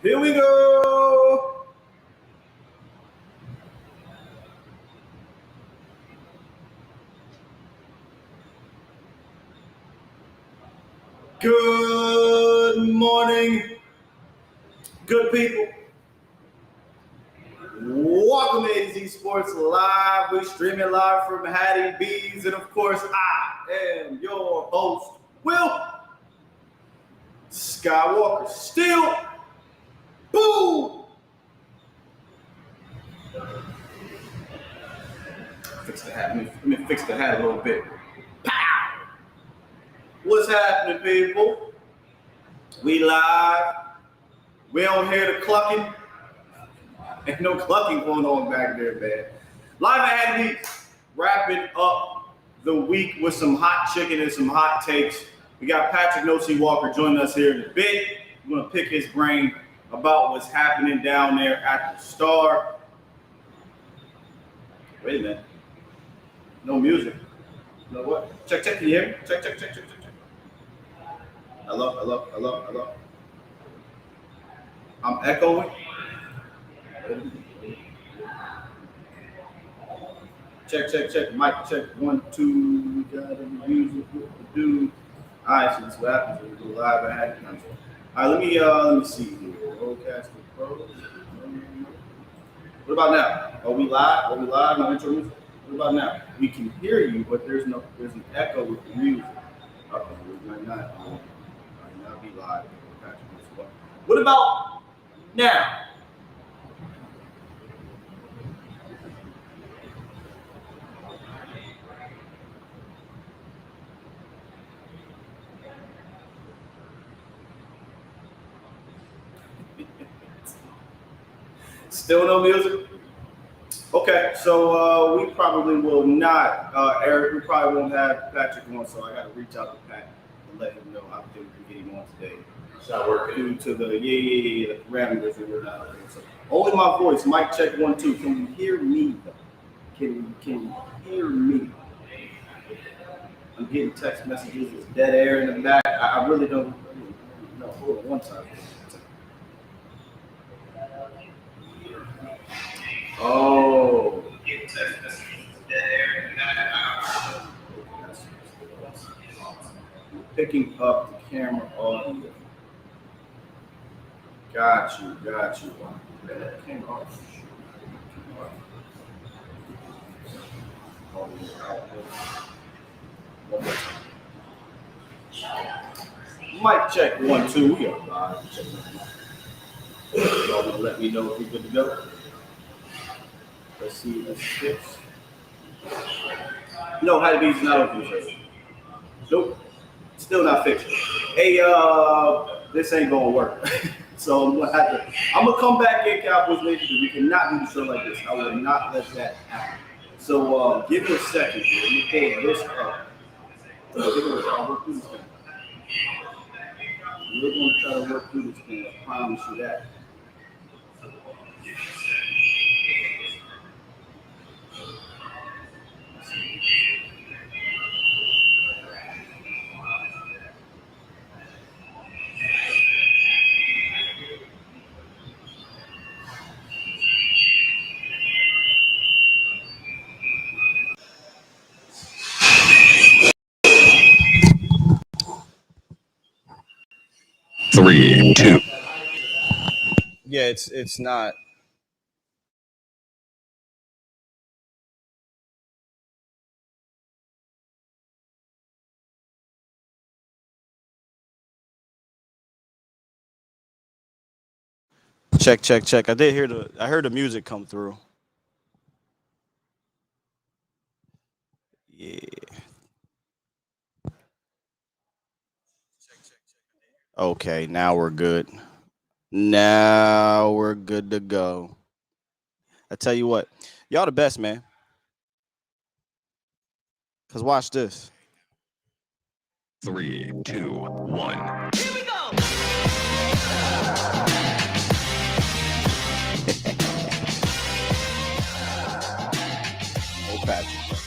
Here we go. Good morning, good people. Welcome to AZ Sports Live. We're streaming live from Hattie B's, and of course, I am your host, Will Skywalker. Still, boom. Fix the hat. Let me fix the hat a little bit. Pow! What's happening, people? We live. We don't hear the clucking. Ain't no clucking going on back there, man. Live at Hattie B's, wrapping up the week with some hot chicken and some hot takes. We got Patrick Nosey Walker joining us here in a bit. We're gonna pick his brain about what's happening down there at the Star. Wait a minute. No music. You know what? Check, can you hear me? Check. Hello. I'm echoing. Check. Mic check. 1, 2. We got the music. What to do? All right, so this is what happens when we go live and have control. All right, let me see here. Rollcast Pro. What about now? Are we live? No intro music. What about now? We can hear you, but there's an echo with the music. Okay, we might not be live. What about now? Still no music? Okay, so we probably will not, Eric, we probably won't have Patrick on, so I got to reach out to Pat and let him know how we can get him on today. It's not working. Due to the, the parameters that we're not okay. So only my voice, mic check 1, 2. Can you hear me, though? Can you hear me? I'm getting text messages, it's dead air in the back. I really don't know. Hold on one time. Oh. Picking up the camera audio. Got you. Mic check 1, 2. We are live. Y'all gonna let me know if we're good to go. Let's see. Let's fix. No, Hattie B's not open today. Nope. Still not fixed. Hey, this ain't gonna work. So I'm gonna come back in, Cowboys Nation, because we cannot do the show like this. I will not let that happen. So give me a second here. Let me pull this up. I'll work through this thing. We're gonna try to work through this thing. I promise you that. Three, two. Yeah, it's not. Check. I heard the music come through. Yeah. Okay, now we're good. Now we're good to go. I tell you what, y'all the best, man. Cause watch this. 3, 2, 1. Here we go. Oh, Patrick.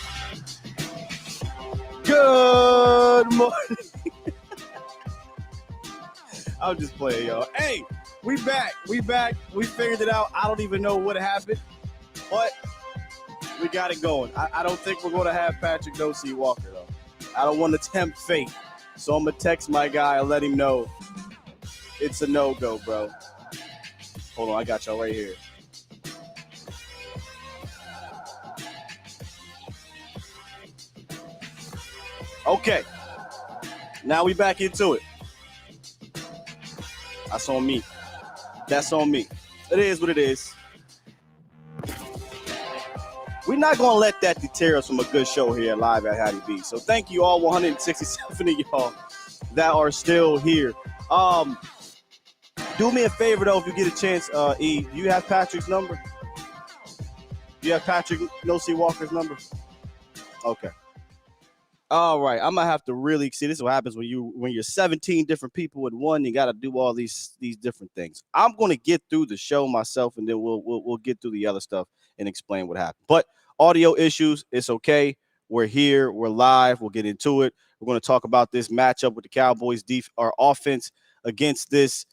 Good morning. I'll just play, y'all. Hey, We back. We figured it out. I don't even know what happened, but we got it going. I don't think we're going to have Patrick No-C Walker, though. I don't want to tempt fate. So I'm going to text my guy and let him know it's a no-go, bro. Hold on, I got y'all right here. Okay. Now we back into it. That's on me. That's on me. It is what it is. We're not going to let that deter us from a good show here live at Hattie B. So thank you all 167 of y'all that are still here. Do me a favor, though, if you get a chance, E. Do you have Patrick's number? Do you have Patrick No-C Walker's number? Okay. All right. I'm going to have to really see. This is what happens when you're 17 different people in one. You got to do all these different things. I'm going to get through the show myself, and then we'll get through the other stuff and explain what happened. But audio issues, it's okay. We're here. We're live. We'll get into it. We're going to talk about this matchup with the Cowboys' our offense against this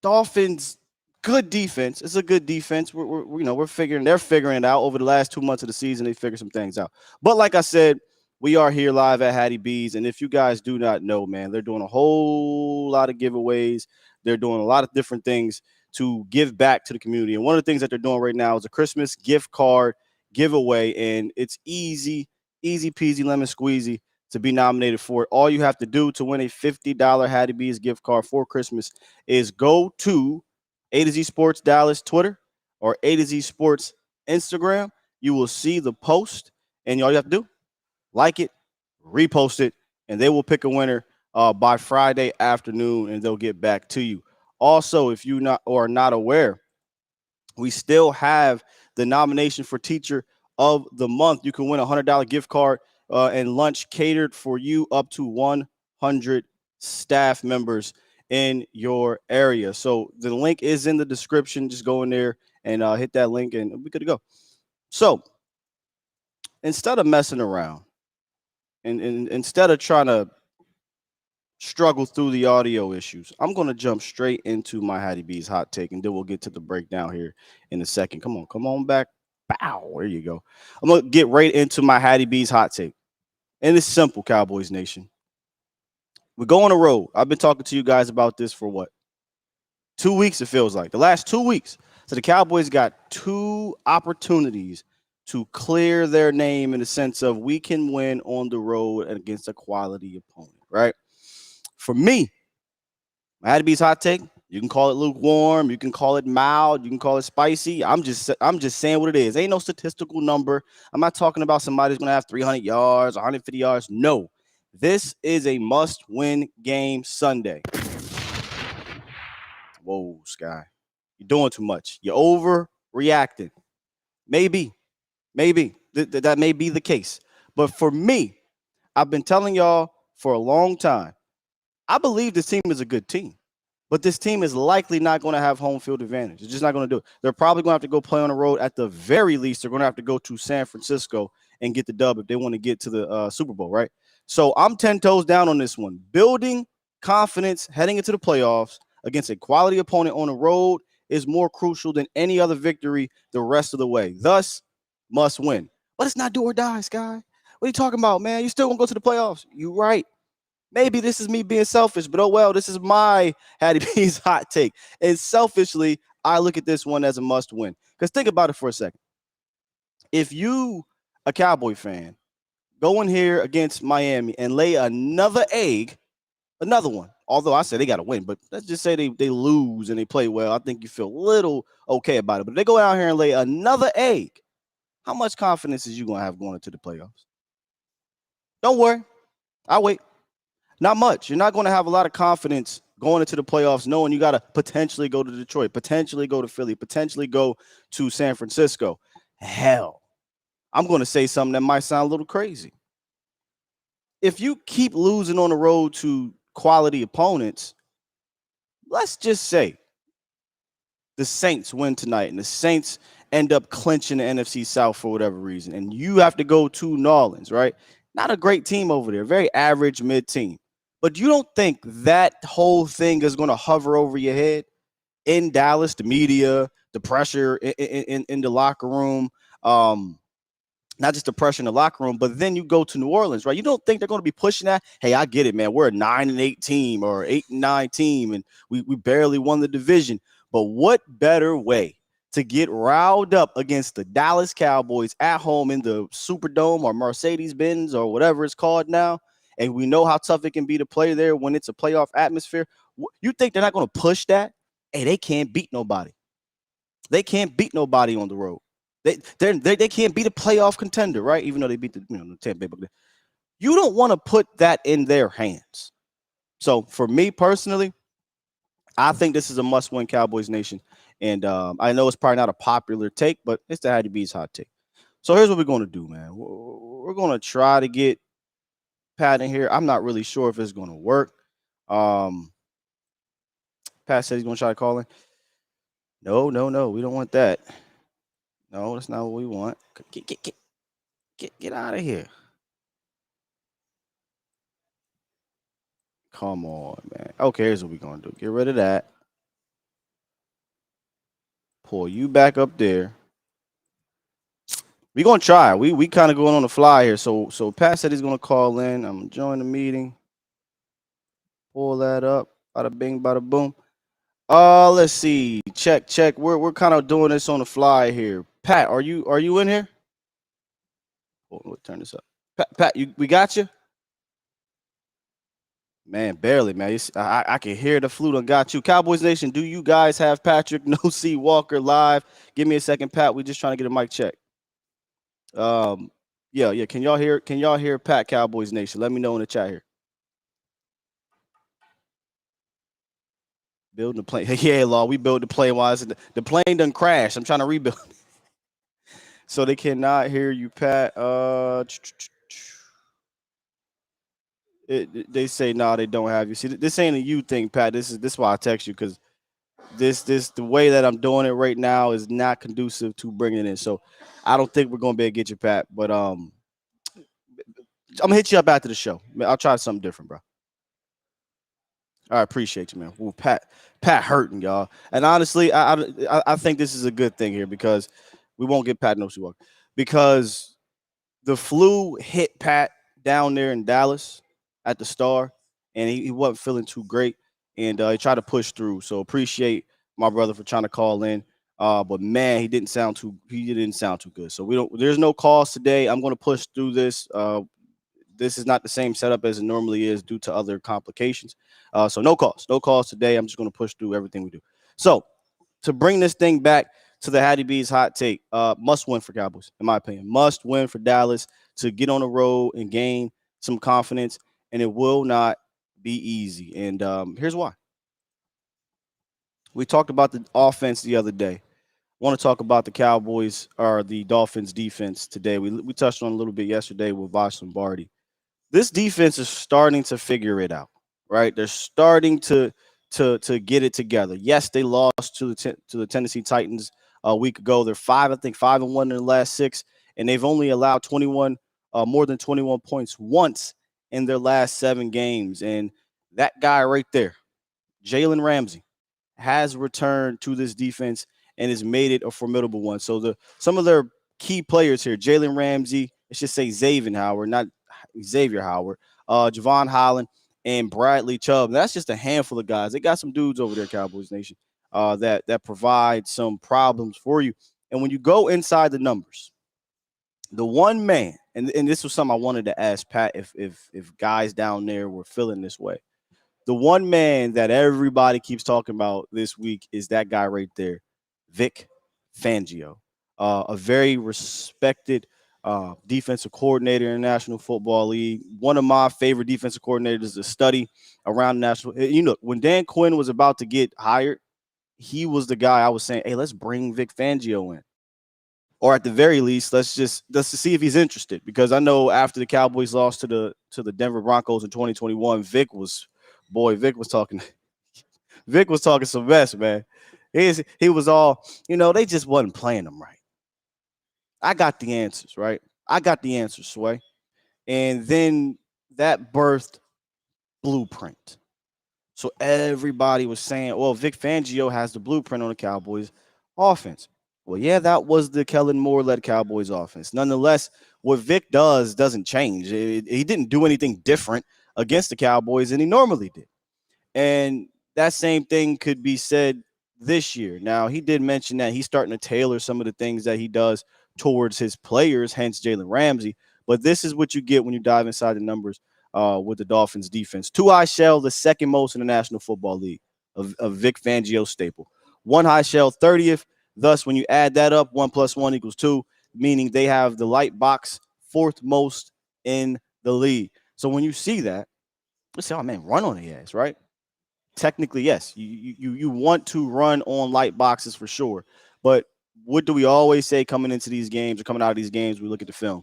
Dolphins. Good defense. It's a good defense. They're figuring it out over the last 2 months of the season. They figured some things out. But like I said, we are here live at Hattie B's, and if you guys do not know, man, they're doing a whole lot of giveaways. They're doing a lot of different things to give back to the community. And one of the things that they're doing right now is a Christmas gift card giveaway, and it's easy peasy lemon squeezy to be nominated for it. All you have to do to win a $50 Hattie B's gift card for Christmas is go to A to Z Sports Dallas Twitter or A to Z Sports Instagram. You will see the post, and all you have to do, like it, repost it, and they will pick a winner by Friday afternoon, and they'll get back to you. Also, if you are not aware, we still have the nomination for Teacher of the Month. You can win a $100 gift card and lunch catered for you up to 100 staff members in your area. So the link is in the description. Just go in there and hit that link, and we're good to go. So instead of messing around, and instead of trying to struggle through the audio issues, I'm going to jump straight into my Hattie B's hot take, and then we'll get to the breakdown here in a second. Come on back. Bow. There you go. I'm going to get right into my Hattie B's hot take. And it's simple, Cowboys Nation. We go on the road. I've been talking to you guys about this for what? 2 weeks, it feels like. The last 2 weeks. So the Cowboys got 2 opportunities to clear their name in the sense of we can win on the road against a quality opponent, right? For me, my Hattie B's hot take, you can call it lukewarm, you can call it mild, you can call it spicy. I'm just saying what it is. Ain't no statistical number. I'm not talking about somebody's going to have 300 yards, 150 yards. No, this is a must-win game Sunday. Whoa, Sky. You're doing too much. You're overreacting. Maybe. That may be the case. But for me, I've been telling y'all for a long time, I believe this team is a good team. But this team is likely not going to have home field advantage. It's just not going to do it. They're probably going to have to go play on the road. At the very least, they're going to have to go to San Francisco and get the dub if they want to get to the Super Bowl, right? So I'm 10 toes down on this one. Building confidence heading into the playoffs against a quality opponent on the road is more crucial than any other victory the rest of the way. Thus, must win. But it's not do or die, Sky. What are you talking about, man? You still going to go to the playoffs. You're right. Maybe this is me being selfish, but oh well, this is my Hattie B's hot take. And selfishly, I look at this one as a must win. Because think about it for a second. If you, a Cowboy fan, go in here against Miami and lay another egg, another one, although I say they got to win, but let's just say they lose and they play well, I think you feel a little okay about it. But if they go out here and lay another egg, how much confidence is you going to have going into the playoffs? Don't worry. I'll wait. Not much. You're not going to have a lot of confidence going into the playoffs knowing you got to potentially go to Detroit, potentially go to Philly, potentially go to San Francisco. Hell, I'm going to say something that might sound a little crazy. If you keep losing on the road to quality opponents, let's just say the Saints win tonight and the Saints end up clinching the NFC South for whatever reason, and you have to go to New Orleans, right? Not a great team over there, very average mid team. But you don't think that whole thing is going to hover over your head? in Dallas, the media, the pressure in the locker room, not just the pressure in the locker room, but then you go to New Orleans, right? You don't think they're going to be pushing that? Hey, I get it, man. We're a 9-8 team or 8-9 team, and we barely won the division. But what better way to get riled up against the Dallas Cowboys at home in the Superdome or Mercedes-Benz or whatever it's called now? And we know how tough it can be to play there when it's a playoff atmosphere. You think they're not going to push that? Hey, they can't beat nobody. They can't beat nobody on the road. They can't beat a playoff contender, right? Even though they beat the Tampa Bay. You don't want to put that in their hands. So for me personally, I think this is a must-win Cowboys Nation. And I know it's probably not a popular take, but it's the Hattie B's hot take. So here's what we're going to do, man. We're going to try to get Pat in here. I'm not really sure if it's going to work. Pat said he's going to try to call in. No. We don't want that. No, that's not what we want. Get out of here. Come on, man. Okay, here's what we're going to do. Get rid of that. Pull you back up there. We're going to try. We kind of going on the fly here. So Pat said he's going to call in. I'm going to join the meeting. Pull that up. Bada bing, bada boom. Let's see. Check. We're kind of doing this on the fly here. Pat, are you in here? Oh, we'll turn this up. Pat, we got you? Man, barely, man. I can hear the flute and got you. Cowboys Nation, do you guys have Patrick No C Walker live? Give me a second, Pat. We're just trying to get a mic check. Yeah. Can y'all hear Pat, Cowboys Nation? Let me know in the chat here. Building the plane. Yeah, Law. We built the plane while the plane done crashed. I'm trying to rebuild. So they cannot hear you, Pat. They say no, they don't have you. See, this ain't a you thing, Pat. This is why I text you, because this the way that I'm doing it right now is not conducive to bringing it in. So I don't think we're gonna be able to get you, Pat. But I'm gonna hit you up after the show. I'll try something different, bro. I appreciate you, man. Ooh, Pat hurting, y'all. And honestly, I think this is a good thing here, because we won't get Pat no Walker, because the flu hit Pat down there in Dallas at the Star, and he wasn't feeling too great, and he tried to push through. So appreciate my brother for trying to call in. But man, he didn't sound too good. So there's no calls today. I'm going to push through this. This is not the same setup as it normally is due to other complications. So no calls today. I'm just going to push through everything we do. So to bring this thing back to the Hattie B's hot take, must win for Cowboys, in my opinion. Must win for Dallas to get on the road and gain some confidence, and it will not be easy. And here's why. We talked about the offense the other day. I want to talk about the Cowboys or the Dolphins defense today. We touched on a little bit yesterday with Vosh Lombardi. This defense is starting to figure it out, right? They're starting to get it together. Yes, they lost to the Tennessee Titans a week ago. They're 5-1 in the last 6, and they've only allowed more than 21 points once in their last 7 games. And that guy right there, Jalen Ramsey, has returned to this defense and has made it a formidable one. So some of their key players here, Jalen Ramsey, let's just say Xavier Howard, not Xavier Howard, Javon Holland, and Bradley Chubb. That's just a handful of guys. They got some dudes over there, Cowboys Nation, that provide some problems for you. And when you go inside the numbers, the one man, and this was something I wanted to ask Pat if guys down there were feeling this way. The one man that everybody keeps talking about this week is that guy right there, Vic Fangio, a very respected defensive coordinator in the National Football League. One of my favorite defensive coordinators to study around the national. You know, when Dan Quinn was about to get hired, he was the guy I was saying, hey, let's bring Vic Fangio in. Or at the very least, let's see if he's interested, because I know after the Cowboys lost to the Denver Broncos in 2021, Vic was talking some mess, man. He was all, they just wasn't playing them right. I got the answers, right? I got the answers, Sway. And then that birthed Blueprint. So everybody was saying, well, Vic Fangio has the blueprint on the Cowboys offense. Well, yeah, that was the Kellen Moore-led Cowboys offense. Nonetheless, what Vic does doesn't change. He didn't do anything different against the Cowboys than he normally did. And that same thing could be said this year. Now, he did mention that he's starting to tailor some of the things that he does towards his players, hence Jalen Ramsey. But this is what you get when you dive inside the numbers with the Dolphins defense. Two high shell, the second most in the National Football League of Vic Fangio staple. One high shell, 30th. Thus, when you add that up, 1 + 1 = 2, meaning they have the light box fourth most in the league. So when you see that, you say, oh, man, run on the ass, right? Technically, yes, you want to run on light boxes for sure. But what do we always say coming into these games or coming out of these games? We look at the film.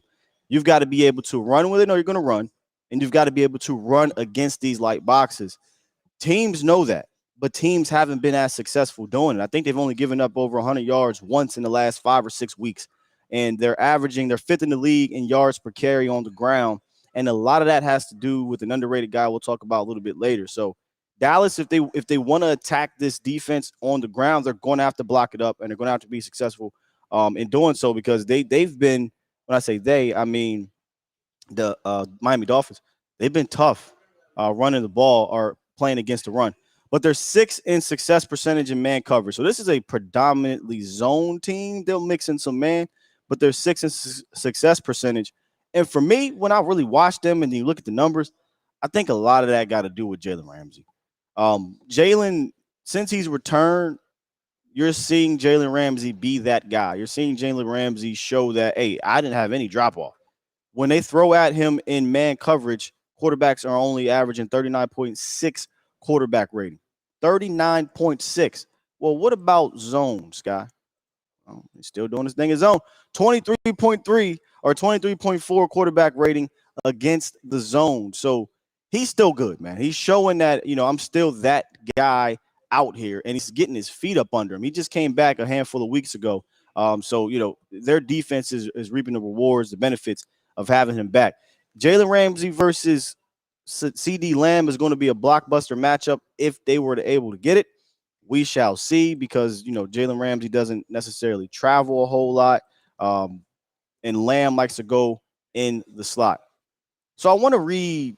You've got to be able to run with it, or you're going to run, and you've got to be able to run against these light boxes. Teams know that, but teams haven't been as successful doing it. I think they've only given up over 100 yards once in the last 5 or 6 weeks, and they're fifth in the league in yards per carry on the ground. And a lot of that has to do with an underrated guy we'll talk about a little bit later. So Dallas, if they want to attack this defense on the ground, they're going to have to block it up, and they're going to have to be successful in doing so, because they've been, when I say they, I mean the Miami Dolphins. They've been tough running the ball or playing against the run, but they're 6th in success percentage in man coverage. So this is a predominantly zone team. They'll mix in some man, but they're 6th in success percentage. And for me, when I really watch them and you look at the numbers, I think a lot of that got to do with Jalen Ramsey. Jalen, since he's returned, you're seeing Jalen Ramsey be that guy. You're seeing Jalen Ramsey show that, hey, I didn't have any drop off. When they throw at him in man coverage, quarterbacks are only averaging 39.6 quarterback rating. 39.6. Well, what about zone, Sky? Oh, he's still doing his thing in zone. 23.3 or 23.4 quarterback rating against the zone. So he's still good, man. He's showing that, I'm still that guy out here, and he's getting his feet up under him. He just came back a handful of weeks ago. So their defense is reaping the rewards, the benefits of having him back. Jalen Ramsey versus CD Lamb is going to be a blockbuster matchup if they were able to get it. We shall see, because Jalen Ramsey doesn't necessarily travel a whole lot, and Lamb likes to go in the slot. So I want to read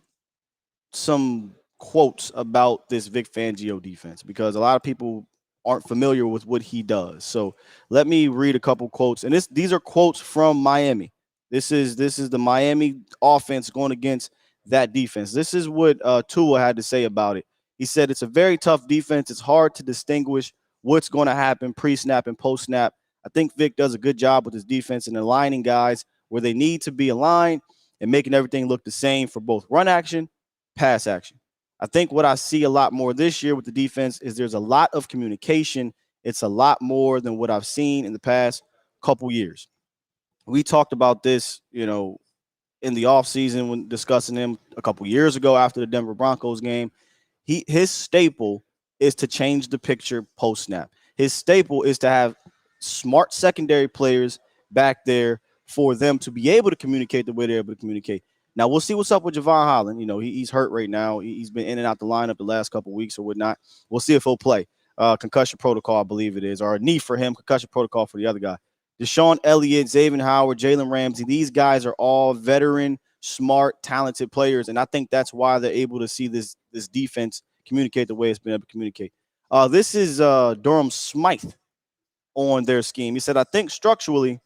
some quotes about this Vic Fangio defense, because a lot of people aren't familiar with what he does. So let me read a couple quotes, and these are quotes from Miami. This is the Miami offense going against that defense. This is what Tua had to say about it. He said, it's a very tough defense. It's hard to distinguish what's going to happen pre-snap and post-snap. I think Vic does a good job with his defense and aligning guys where they need to be aligned and making everything look the same for both run action, pass action. I think what I see a lot more this year with the defense is there's a lot of communication. It's a lot more than what I've seen in the past couple years. We talked about this, in the offseason when discussing him a couple years ago after the Denver Broncos game. His staple is to change the picture post-snap. His staple is to have smart secondary players back there for them to be able to communicate the way they're able to communicate. Now, we'll see what's up with Javon Holland. He's hurt right now. He's been in and out the lineup the last couple of weeks or whatnot. We'll see if he'll play. Concussion protocol, I believe it is, or a knee for him, concussion protocol for the other guy. Deshaun Elliott, Xavier Howard, Jalen Ramsey, these guys are all veteran, smart, talented players, and I think that's why they're able to see this defense communicate the way it's been able to communicate. This is Durham Smythe on their scheme. He said, I think structurally,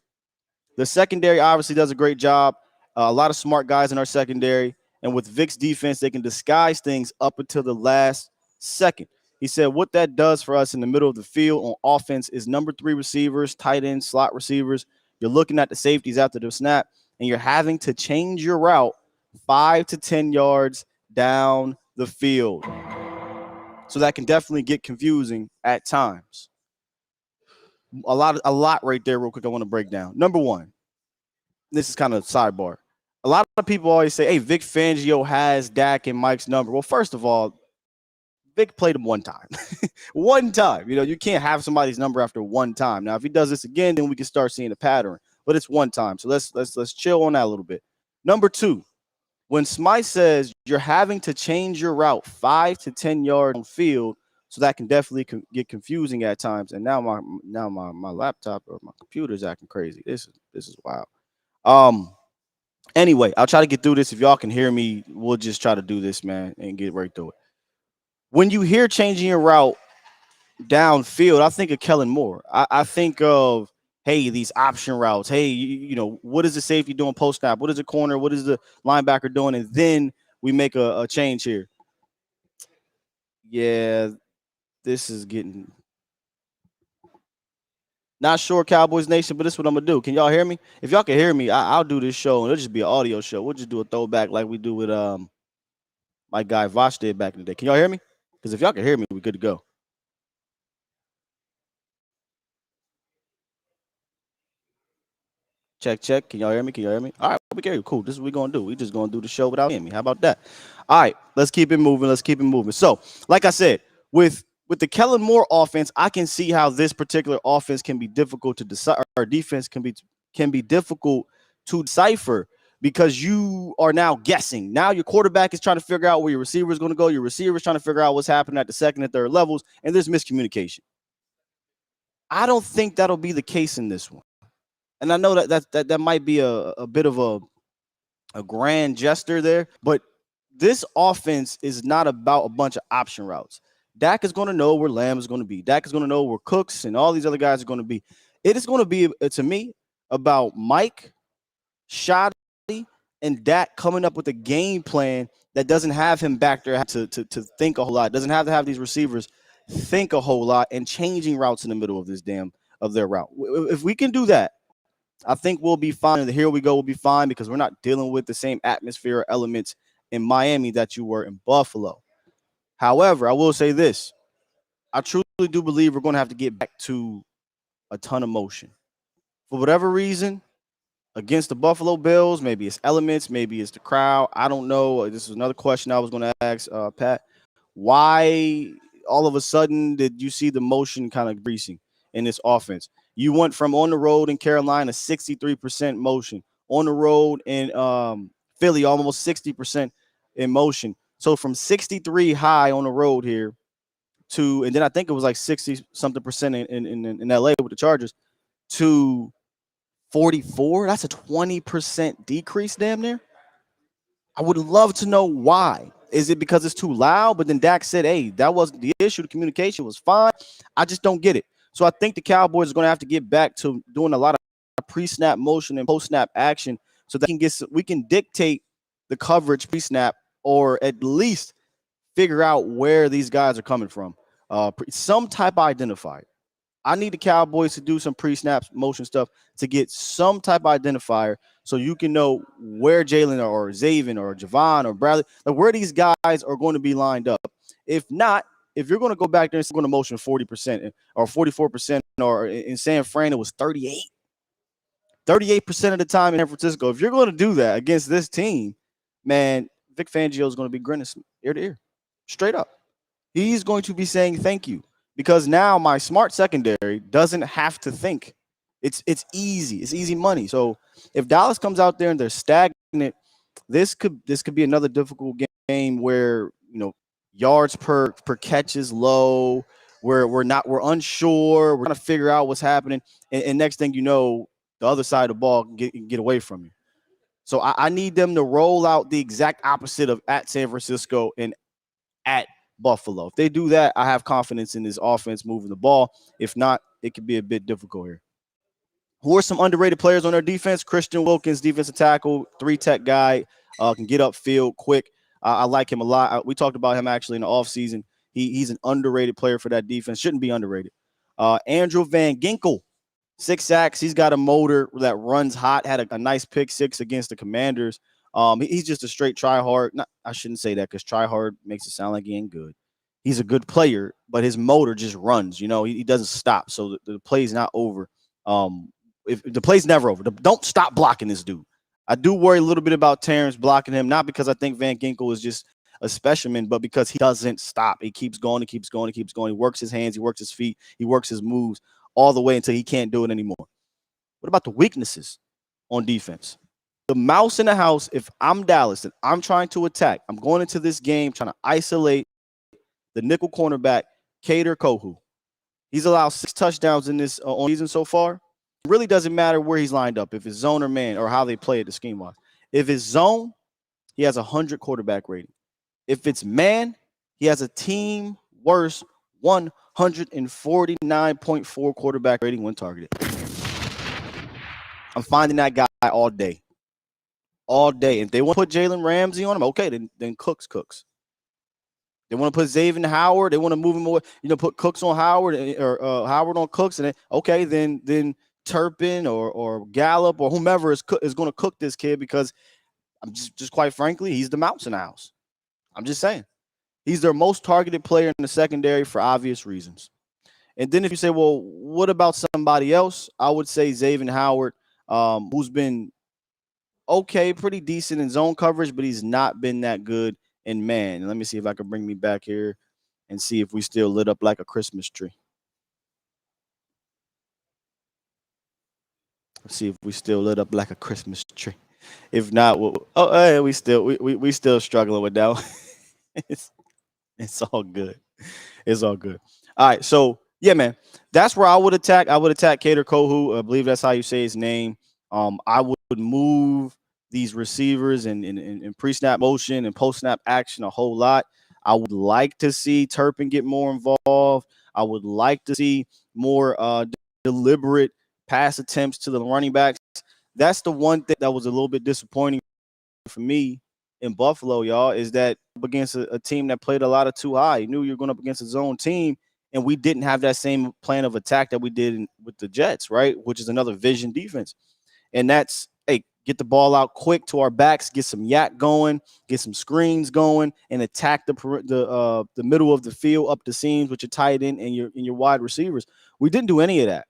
the secondary obviously does a great job. A lot of smart guys in our secondary, and with Vic's defense, they can disguise things up until the last second. He said what that does for us in the middle of the field on offense is number 3 receivers, tight ends, slot receivers. You're looking at the safeties after the snap, and you're having to change your route 5 to 10 yards down the field. So that can definitely get confusing at times. A lot right there real quick I want to break down. Number one, this is kind of sidebar. A lot of people always say, hey, Vic Fangio has Dak and Mike's number. Well, first of all, Vic played him one time. One time. You can't have somebody's number after one time. Now, if he does this again, then we can start seeing a pattern. But it's one time. So let's chill on that a little bit. Number two, When Smythe says you're having to change your route 5 to 10 yards on field, so that can definitely get confusing at times. And now my laptop or my computer is acting crazy. This is wild. Anyway, I'll try to get through this. If y'all can hear me, we'll just try to do this, man, and get right through it. When you hear changing your route downfield, I think of Kellen Moore. I think of, hey, these option routes. Hey, you know, what is the safety doing post snap? What is the corner? What is the linebacker doing? And then we make a change here. Yeah, this is getting not sure, Cowboys Nation, but this is what I'm gonna do. Can y'all hear me? If y'all can hear me, I'll do this show and it'll just be an audio show. We'll just do a throwback like we do with my guy Vosh did back in the day. Can y'all hear me? Because if y'all can hear me, we're good to go. Check, check. Can y'all hear me? Can y'all hear me? All right, we can hear you. Cool. This is what we're gonna do. We just gonna do the show without hearing me. How about that? All right, let's keep it moving. Let's keep it moving. So, like I said, with the Kellen Moore offense, I can see how this particular offense can be difficult to decide. Our defense can be difficult to decipher because you are now guessing. Now your quarterback is trying to figure out where your receiver is going to go. Your receiver is trying to figure out what's happening at the second and third levels, and there's miscommunication. I don't think that'll be the case in this one. And I know that might be a bit of a grand gesture there, but this offense is not about a bunch of option routes. Dak is going to know where Lamb is going to be. Dak is going to know where Cooks and all these other guys are going to be. It is going to be, to me, about Mike, Shoddy, and Dak coming up with a game plan that doesn't have him back there to think a whole lot. Doesn't have to have these receivers think a whole lot and changing routes in the middle of their route. If we can do that, I think we'll be fine. And here we go, we'll be fine because we're not dealing with the same atmosphere or elements in Miami that you were in Buffalo. However, I will say this. I truly do believe we're going to have to get back to a ton of motion. For whatever reason, against the Buffalo Bills, maybe it's elements, maybe it's the crowd. I don't know. This is another question I was going to ask Pat. Why all of a sudden did you see the motion kind of greasing in this offense? You went from on the road in Carolina, 63% motion. On the road in Philly, almost 60% in motion. So from 63 high on the road here to, and then I think it was like 60-something percent in LA with the Chargers, to 44. That's a 20% decrease damn near. I would love to know why. Is it because it's too loud? But then Dak said, hey, that wasn't the issue. The communication was fine. I just don't get it. So I think the Cowboys are going to have to get back to doing a lot of pre-snap motion and post-snap action so that we can dictate the coverage pre-snap or at least figure out where these guys are coming from. Some type of identifier. I need the Cowboys to do some pre-snap motion stuff to get some type of identifier so you can know where Jalen or Zaven or Javon or Bradley, like where these guys are going to be lined up. If not, if you're going to go back there and going to motion 40% or 44%, or in San Fran, it was 38% of the time in San Francisco. If you're going to do that against this team, man, Vic Fangio is going to be grinning ear to ear, straight up. He's going to be saying thank you. Because now my smart secondary doesn't have to think. It's easy. It's easy money. So if Dallas comes out there and they're stagnant, this could be another difficult game where, you know, yards per catch is low. We're unsure. We're trying to figure out what's happening. And next thing you know, the other side of the ball can get away from you. So I need them to roll out the exact opposite of at San Francisco and at Buffalo. If they do that, I have confidence in this offense moving the ball. If not, it could be a bit difficult here. Who are some underrated players on their defense? Christian Wilkins, defensive tackle, 3-tech guy, can get upfield quick. I like him a lot. We talked about him actually in the offseason. He's an underrated player for that defense. Shouldn't be underrated. Andrew Van Ginkel, 6 sacks. He's got a motor that runs hot. Had a nice pick 6 against the Commanders. He's just a straight try hard. I shouldn't say that because try hard makes it sound like he ain't good. He's a good player, but his motor just runs. You know, he doesn't stop. So the play's not over. If the play's never over, don't stop blocking this dude. I do worry a little bit about Terrence blocking him, not because I think Van Ginkel is just a specimen, but because he doesn't stop. He keeps going, he keeps going, he keeps going. He works his hands, he works his feet, he works his moves all the way until he can't do it anymore. What about the weaknesses on defense? the mouse in the house, if I'm Dallas and I'm trying to attack, I'm going into this game trying to isolate the nickel cornerback, Kader Kohu. He's allowed 6 touchdowns in this on season so far. It really doesn't matter where he's lined up, if it's zone or man or how they play it, the scheme wise. If it's zone, he has 100 quarterback rating. If it's man, he has a team worst 149.4 quarterback rating when targeted. I'm finding that guy all day. All day. If they want to put Jalen Ramsey on him, okay, then Cooks. They want to put Xavier Howard. They want to move him more, put Cooks on Howard or Howard on Cooks. And then, okay, then Turpin or Gallup or whomever is going to cook this kid, because I'm just quite frankly, he's the mouse in the house. I'm just saying. He's their most targeted player in the secondary for obvious reasons. And then if you say, well, what about somebody else? I would say Xavier Howard, who's been okay, pretty decent in zone coverage, but he's not been that good in man. Let me see if I can bring me back here and see if we still lit up like a Christmas tree. Let's see if we still lit up like a Christmas tree. If not, we still struggling with that one. It's all good. It's all good. All right, so yeah, man, that's where I would attack. I would attack Kader Kohu. I believe that's how you say his name. I would move these receivers in pre-snap motion and post-snap action a whole lot. I would like to see Turpin get more involved. I would like to see more deliberate pass attempts to the running backs. That's the one thing that was a little bit disappointing for me in Buffalo, y'all, is that against a team that played a lot of too high. You knew you were going up against a zone team, and we didn't have that same plan of attack that we did with the Jets, right? Which is another vision defense. And that's, hey, get the ball out quick to our backs, get some yak going, get some screens going, and attack the middle of the field up the seams with your tight end and your wide receivers. We didn't do any of that.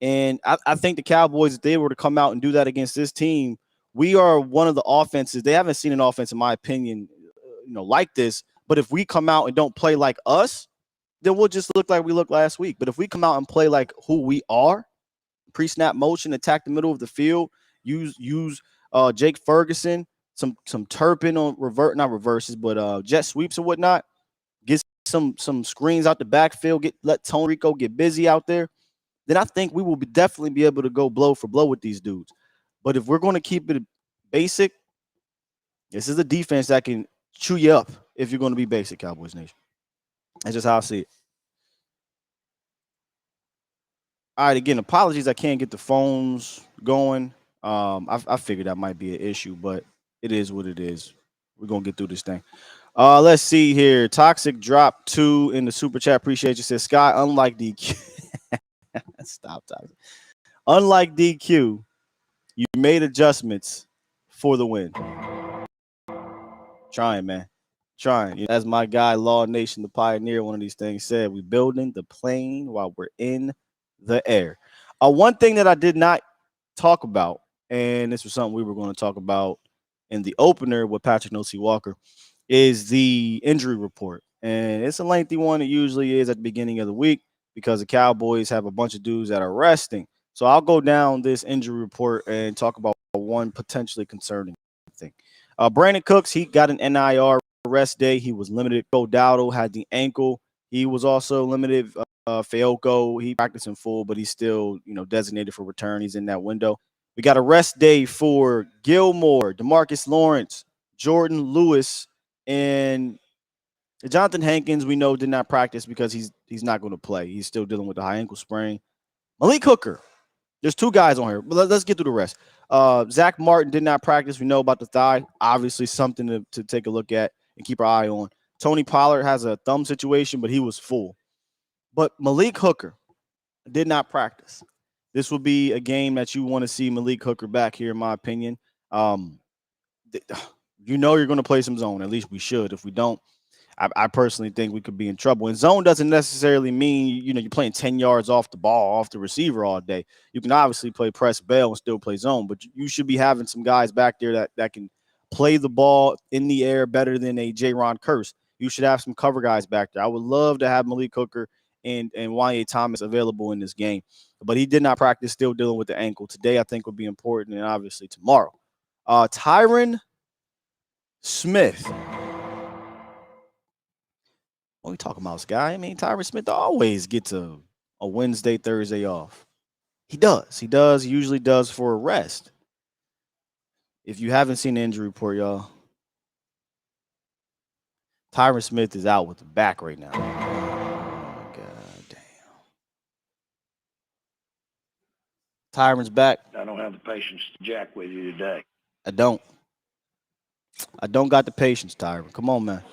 And I think the Cowboys, if they were to come out and do that against this team, we are one of the offenses. They haven't seen an offense, in my opinion, like this. But if we come out and don't play like us, then we'll just look like we looked last week. But if we come out and play like who we are, pre-snap motion, attack the middle of the field, use Jake Ferguson, some Turpin on not reverses, but jet sweeps or whatnot, get some screens out the backfield, let Tony Rico get busy out there, then I think we will definitely be able to go blow for blow with these dudes. But if we're going to keep it basic, this is a defense that can chew you up if you're going to be basic, Cowboys Nation. That's just how I see it. All right, again, apologies I can't get the phones going. I figured that might be an issue, but it is what it is. We're going to get through this thing. Let's see here. Toxic drop 2 in the super chat. Appreciate you. Says, Sky, unlike DQ. Stop, Toxic. Unlike DQ, you made adjustments for the win. Trying, man. Trying. As my guy, Law Nation, the pioneer, one of these things said, we building the plane while we're in the air. One thing that I did not talk about, and this was something we were going to talk about in the opener with Patrick Nosey Walker, is the injury report. And it's a lengthy one. It usually is at the beginning of the week because the Cowboys have a bunch of dudes that are resting. So I'll go down this injury report and talk about one potentially concerning thing. Brandon Cooks, he got an NIR rest day. He was limited. Go Dowdle had the ankle. He was also limited. Fayoko, he practiced in full, but he's still, designated for return. He's in that window. We got a rest day for Gilmore, DeMarcus Lawrence, Jordan Lewis, and Jonathan Hankins. We know did not practice because he's not going to play. He's still dealing with the high ankle sprain. Malik Hooker. There's 2 guys on here, but let's get through the rest. Zach Martin did not practice. We know about the thigh. Obviously, something to take a look at and keep our eye on. Tony Pollard has a thumb situation, but he was full. But Malik Hooker did not practice. This will be a game that you want to see Malik Hooker back here, in my opinion. You're going to play some zone. At least we should. If we don't, I personally think we could be in trouble. And zone doesn't necessarily mean, you're playing 10 yards off the ball, off the receiver all day. You can obviously play press bail and still play zone, but you should be having some guys back there that can play the ball in the air better than a J-Ron Curse. You should have some cover guys back there. I would love to have Malik Hooker and Wanye Thomas available in this game, but he did not practice, still dealing with the ankle. Today, I think, would be important, and obviously tomorrow. Tyron Smith. What are we talking about, Sky? I mean, Tyron Smith always gets a Wednesday, Thursday off. He does. He does. He usually does for a rest. If you haven't seen the injury report, y'all, Tyron Smith is out with the back right now. Oh, God damn. Tyron's back. I don't have the patience to jack with you today. I don't got the patience, Tyron. Come on, man.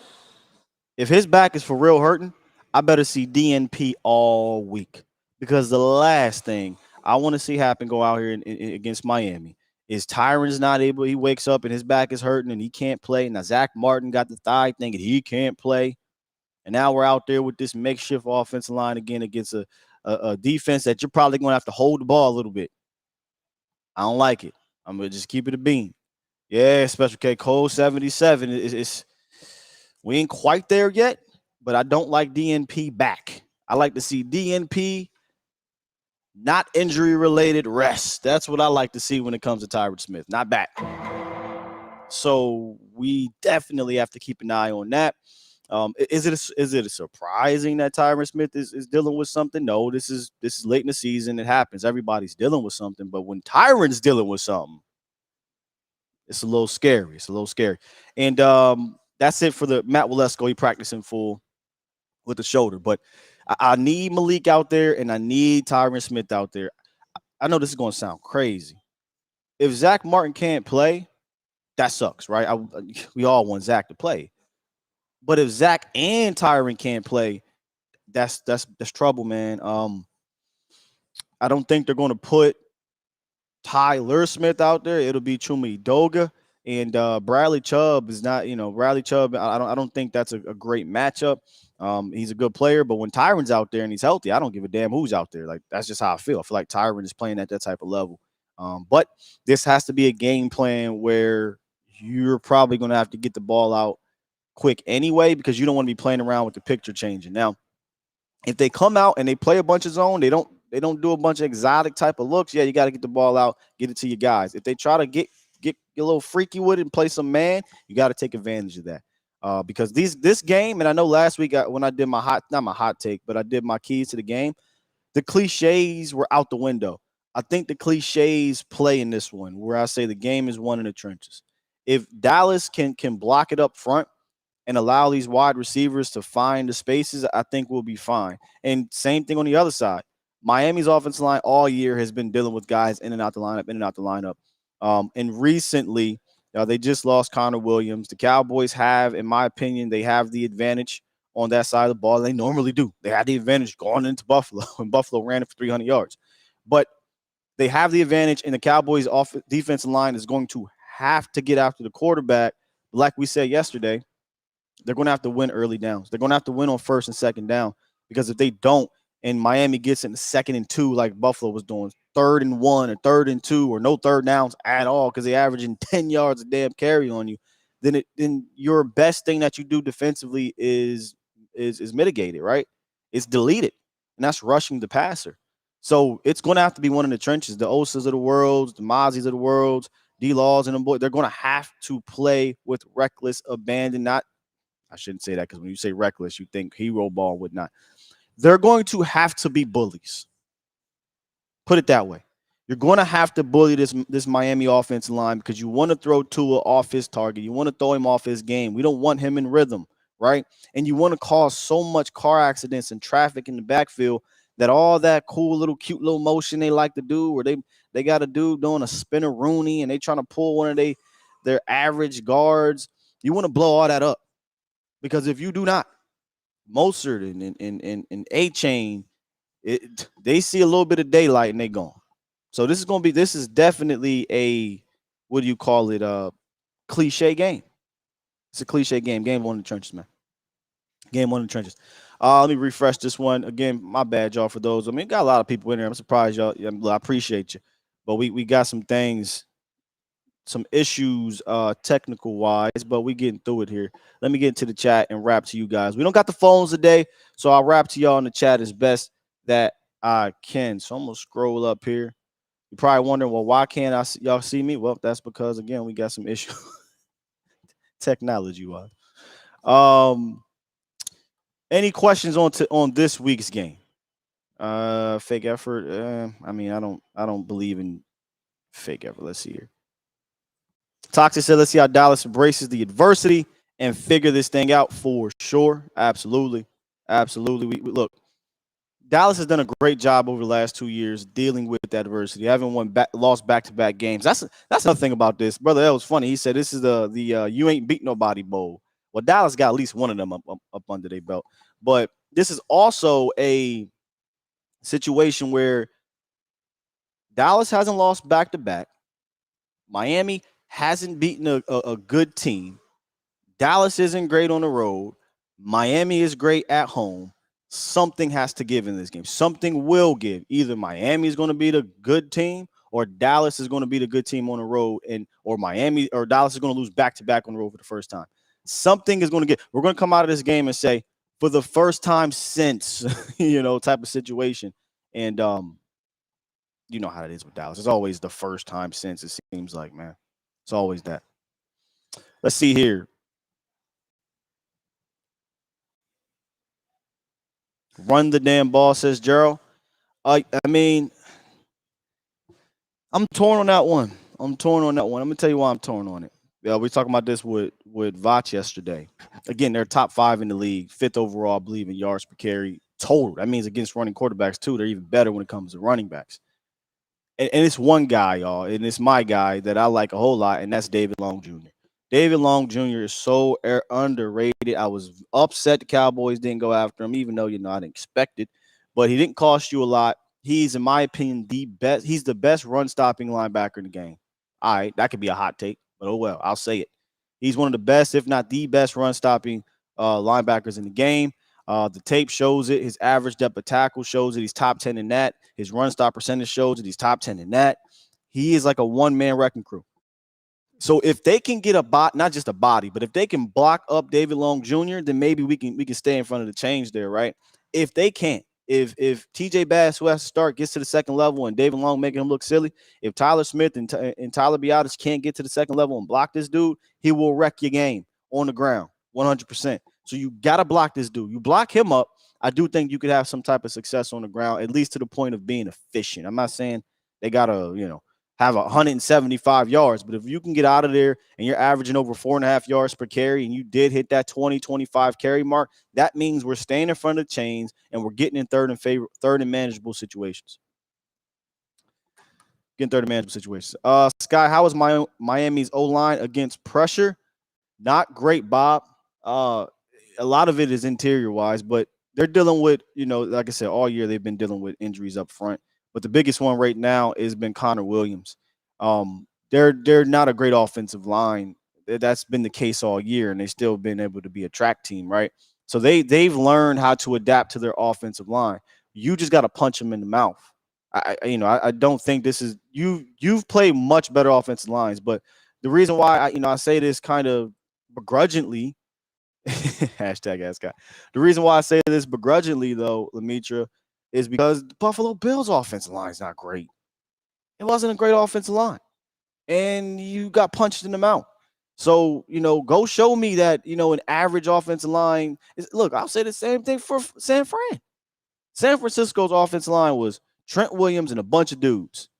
If his back is for real hurting, I better see DNP all week. Because the last thing I want to see happen go out here against Miami is Tyron's not able. He wakes up and his back is hurting and he can't play. Now, Zach Martin got the thigh thing and he can't play. And now we're out there with this makeshift offensive line again against a defense that you're probably going to have to hold the ball a little bit. I don't like it. I'm going to just keep it a bean. Yeah, Special K, Cole 77. It's we ain't quite there yet, but I don't like DNP back. I like to see DNP not injury-related rest. That's what I like to see when it comes to Tyron Smith, not back. So we definitely have to keep an eye on that. Is it surprising that Tyron Smith is dealing with something? No, this is late in the season. It happens. Everybody's dealing with something. But when Tyron's dealing with something, it's a little scary. And that's it for the Matt Walesko. He practiced in full with the shoulder. But I need Malik out there, and I need Tyron Smith out there. I know this is going to sound crazy. If Zach Martin can't play, that sucks, right? We all want Zach to play. But if Zach and Tyron can't play, that's trouble, man. I don't think they're going to put Tyler Smith out there. It'll be Chuma Edoga. And Bradley Chubb is not, Bradley Chubb. I don't think that's a great matchup. He's a good player, but when Tyron's out there and he's healthy, I don't give a damn who's out there. Like, that's just how I feel. I feel like Tyron is playing at that type of level. But this has to be a game plan where you're probably going to have to get the ball out quick anyway, because you don't want to be playing around with the picture changing. Now, if they come out and they play a bunch of zone, they don't do a bunch of exotic type of looks. Yeah, you got to get the ball out, get it to your guys. If they try to get a little freaky with it and play some man, you got to take advantage of that. Because this game, and I know last week when I did not my hot take, but I did my keys to the game, the cliches were out the window. I think the cliches play in this one, where I say the game is won in the trenches. If Dallas can block it up front and allow these wide receivers to find the spaces, I think we'll be fine. And same thing on the other side. Miami's offensive line all year has been dealing with guys in and out the lineup. And recently, they just lost Connor Williams. The Cowboys have, in my opinion, they have the advantage on that side of the ball. They normally do. They had the advantage going into Buffalo, and Buffalo ran it for 300 yards. But they have the advantage, and the Cowboys' defensive line is going to have to get after the quarterback. Like we said yesterday, they're going to have to win early downs. They're going to have to win on first and second down, because if they don't, and Miami gets in the 2nd and 2 like Buffalo was doing, 3rd and 1 or 3rd and 2 or no third downs at all because they're averaging 10 yards a damn carry on you, then your best thing that you do defensively is mitigated, right? It's deleted, and that's rushing the passer. So it's going to have to be one in the trenches. The Osas of the world, the Mozzis of the world, D-Laws and them boys, they're going to have to play with reckless abandon. I shouldn't say that, because when you say reckless, you think hero ball would not. They're going to have to be bullies. Put it that way. You're going to have to bully this Miami offensive line, because you want to throw Tua off his target. You want to throw him off his game. We don't want him in rhythm, right? And you want to cause so much car accidents and traffic in the backfield that all that cool little cute little motion they like to do, where they got a dude doing a spinner Rooney and they trying to pull one of their average guards. You want to blow all that up, because if you do not, Mostert and A-Chain, they see a little bit of daylight and they gone. So this is definitely a, what do you call it, cliche game. It's a cliche game. Game one in the trenches, man. Game one in the trenches. Let me refresh this one. Again, my bad, y'all, for those. I mean, got a lot of people in there. I'm surprised, y'all. I appreciate you. But we got some things, some issues technical wise, but we getting through it here. Let me get into the chat and rap to you guys. We don't got the phones today, so I'll rap to y'all in the chat as best that I can. So I'm gonna scroll up here. You're probably wondering, well, why can't y'all see me? Well, that's because again we got some issue technology wise. Um, any questions on this week's game? Fake effort. I mean, I don't believe in fake effort. Let's see here. Toxic said, let's see how Dallas embraces the adversity and figure this thing out for sure. Absolutely. Absolutely. Look, Dallas has done a great job over the last 2 years dealing with adversity. They haven't lost back-to-back games. That's another thing about this. Brother, that was funny. He said this is the you ain't beat nobody bowl. Well, Dallas got at least one of them up under their belt. But this is also a situation where Dallas hasn't lost back-to-back. Miami hasn't beaten a good team. Dallas isn't great on the road. Miami is great at home. Something has to give in this game. Something will give. Either Miami is going to be the good team or Dallas is going to be the good team on the road, or Miami or Dallas is going to lose back-to-back on the road for the first time. Something is going to get. We're going to come out of this game and say, for the first time since, type of situation. And you know how it is with Dallas. It's always the first time since, it seems like, man. It's always that. Let's see here. Run the damn ball, says Gerald. I mean, I'm torn on that one. I'm going to tell you why I'm torn on it. Yeah, we were talking about this with Vach yesterday. Again, they're top 5 in the league, 5th overall, I believe, in yards per carry total. That means against running quarterbacks, too. They're even better when it comes to running backs. And it's one guy, y'all, and it's my guy that I like a whole lot, and that's David Long Jr. David Long Jr. is so underrated. I was upset the Cowboys didn't go after him, even though, I didn't expect it. But he didn't cost you a lot. He's, in my opinion, the best. He's the best run-stopping linebacker in the game. All right, that could be a hot take, but oh well, I'll say it. He's one of the best, if not the best, run-stopping linebackers in the game. The tape shows it. His average depth of tackle shows it. He's top 10 in that. His run stop percentage shows it. He's top 10 in that. He is like a one-man wrecking crew. So if they can get not just a body, but if they can block up David Long Jr., then maybe we can stay in front of the change there, right? If they can't, if TJ Bass, who has to start, gets to the second level and David Long making him look silly, if Tyler Smith and Tyler Biadasz can't get to the second level and block this dude, he will wreck your game on the ground, 100%. So you got to block this dude. You block him up, I do think you could have some type of success on the ground, at least to the point of being efficient. I'm not saying they got to, have 175 yards, but if you can get out of there and you're averaging over 4.5 yards per carry and you did hit that 20-25 carry mark, that means we're staying in front of the chains and we're getting in third and manageable situations. Sky, how is Miami's O-line against pressure? Not great, Bob. A lot of it is interior wise, but they're dealing with, like I said, all year they've been dealing with injuries up front. But the biggest one right now has been Connor Williams. They're not a great offensive line. That's been the case all year, and they've still been able to be a track team, right? So they've learned how to adapt to their offensive line. You just got to punch them in the mouth. I don't think this is you've played much better offensive lines, but the reason why I say this kind of begrudgingly, hashtag ask guy. The reason why I say this begrudgingly though, Lemitra, is because the Buffalo Bills offensive line is not great. It wasn't a great offensive line, and you got punched in the mouth. So go show me that an average offensive line is. Look, I'll say the same thing for San Fran. San Francisco's offensive line was Trent Williams and a bunch of dudes,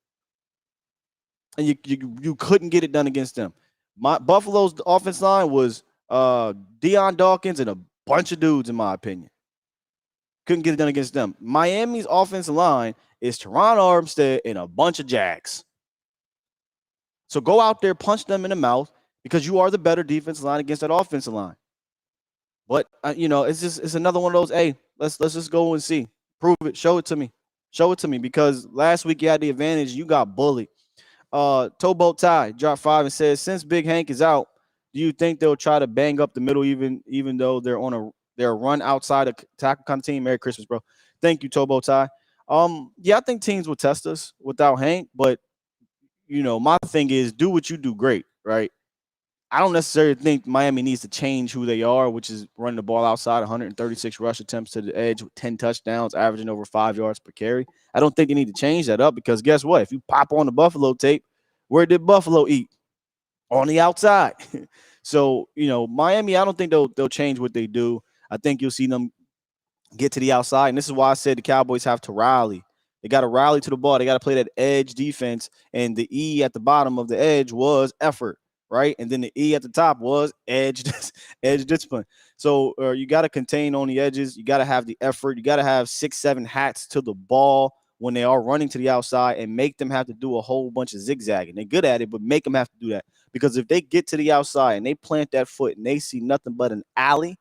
and you couldn't get it done against them. My Buffalo's offensive line was Deion Dawkins and a bunch of dudes, in my opinion. Couldn't get it done against them. Miami's offensive line is Teron Armstead and a bunch of jacks. So go out there, punch them in the mouth, because you are the better defensive line against that offensive line. But it's another one of those. Hey, let's just go and see, prove it, show it to me, because last week you had the advantage. You got bullied. Towboat Ty dropped 5 and says, since Big Hank is out, do you think they'll try to bang up the middle even though they're on their run outside of tackle kind of team? Merry Christmas, bro. Thank you, Towboat Ty. Yeah, I think teams will test us without Hank, but my thing is do what you do great, right? I don't necessarily think Miami needs to change who they are, which is running the ball outside, 136 rush attempts to the edge with 10 touchdowns, averaging over 5 yards per carry. I don't think they need to change that up because guess what? If you pop on the Buffalo tape, where did Buffalo eat? On the outside. So, Miami, I don't think they'll change what they do. I think you'll see them get to the outside. And this is why I said the Cowboys have to rally. They got to rally to the ball. They got to play that edge defense. And the E at the bottom of the edge was effort, right? And then the E at the top was edge discipline. So you got to contain on the edges. You got to have the effort. You got to have 6-7 hats to the ball when they are running to the outside and make them have to do a whole bunch of zigzagging. They're good at it, but make them have to do that. Because if they get to the outside and they plant that foot and they see nothing but an alley,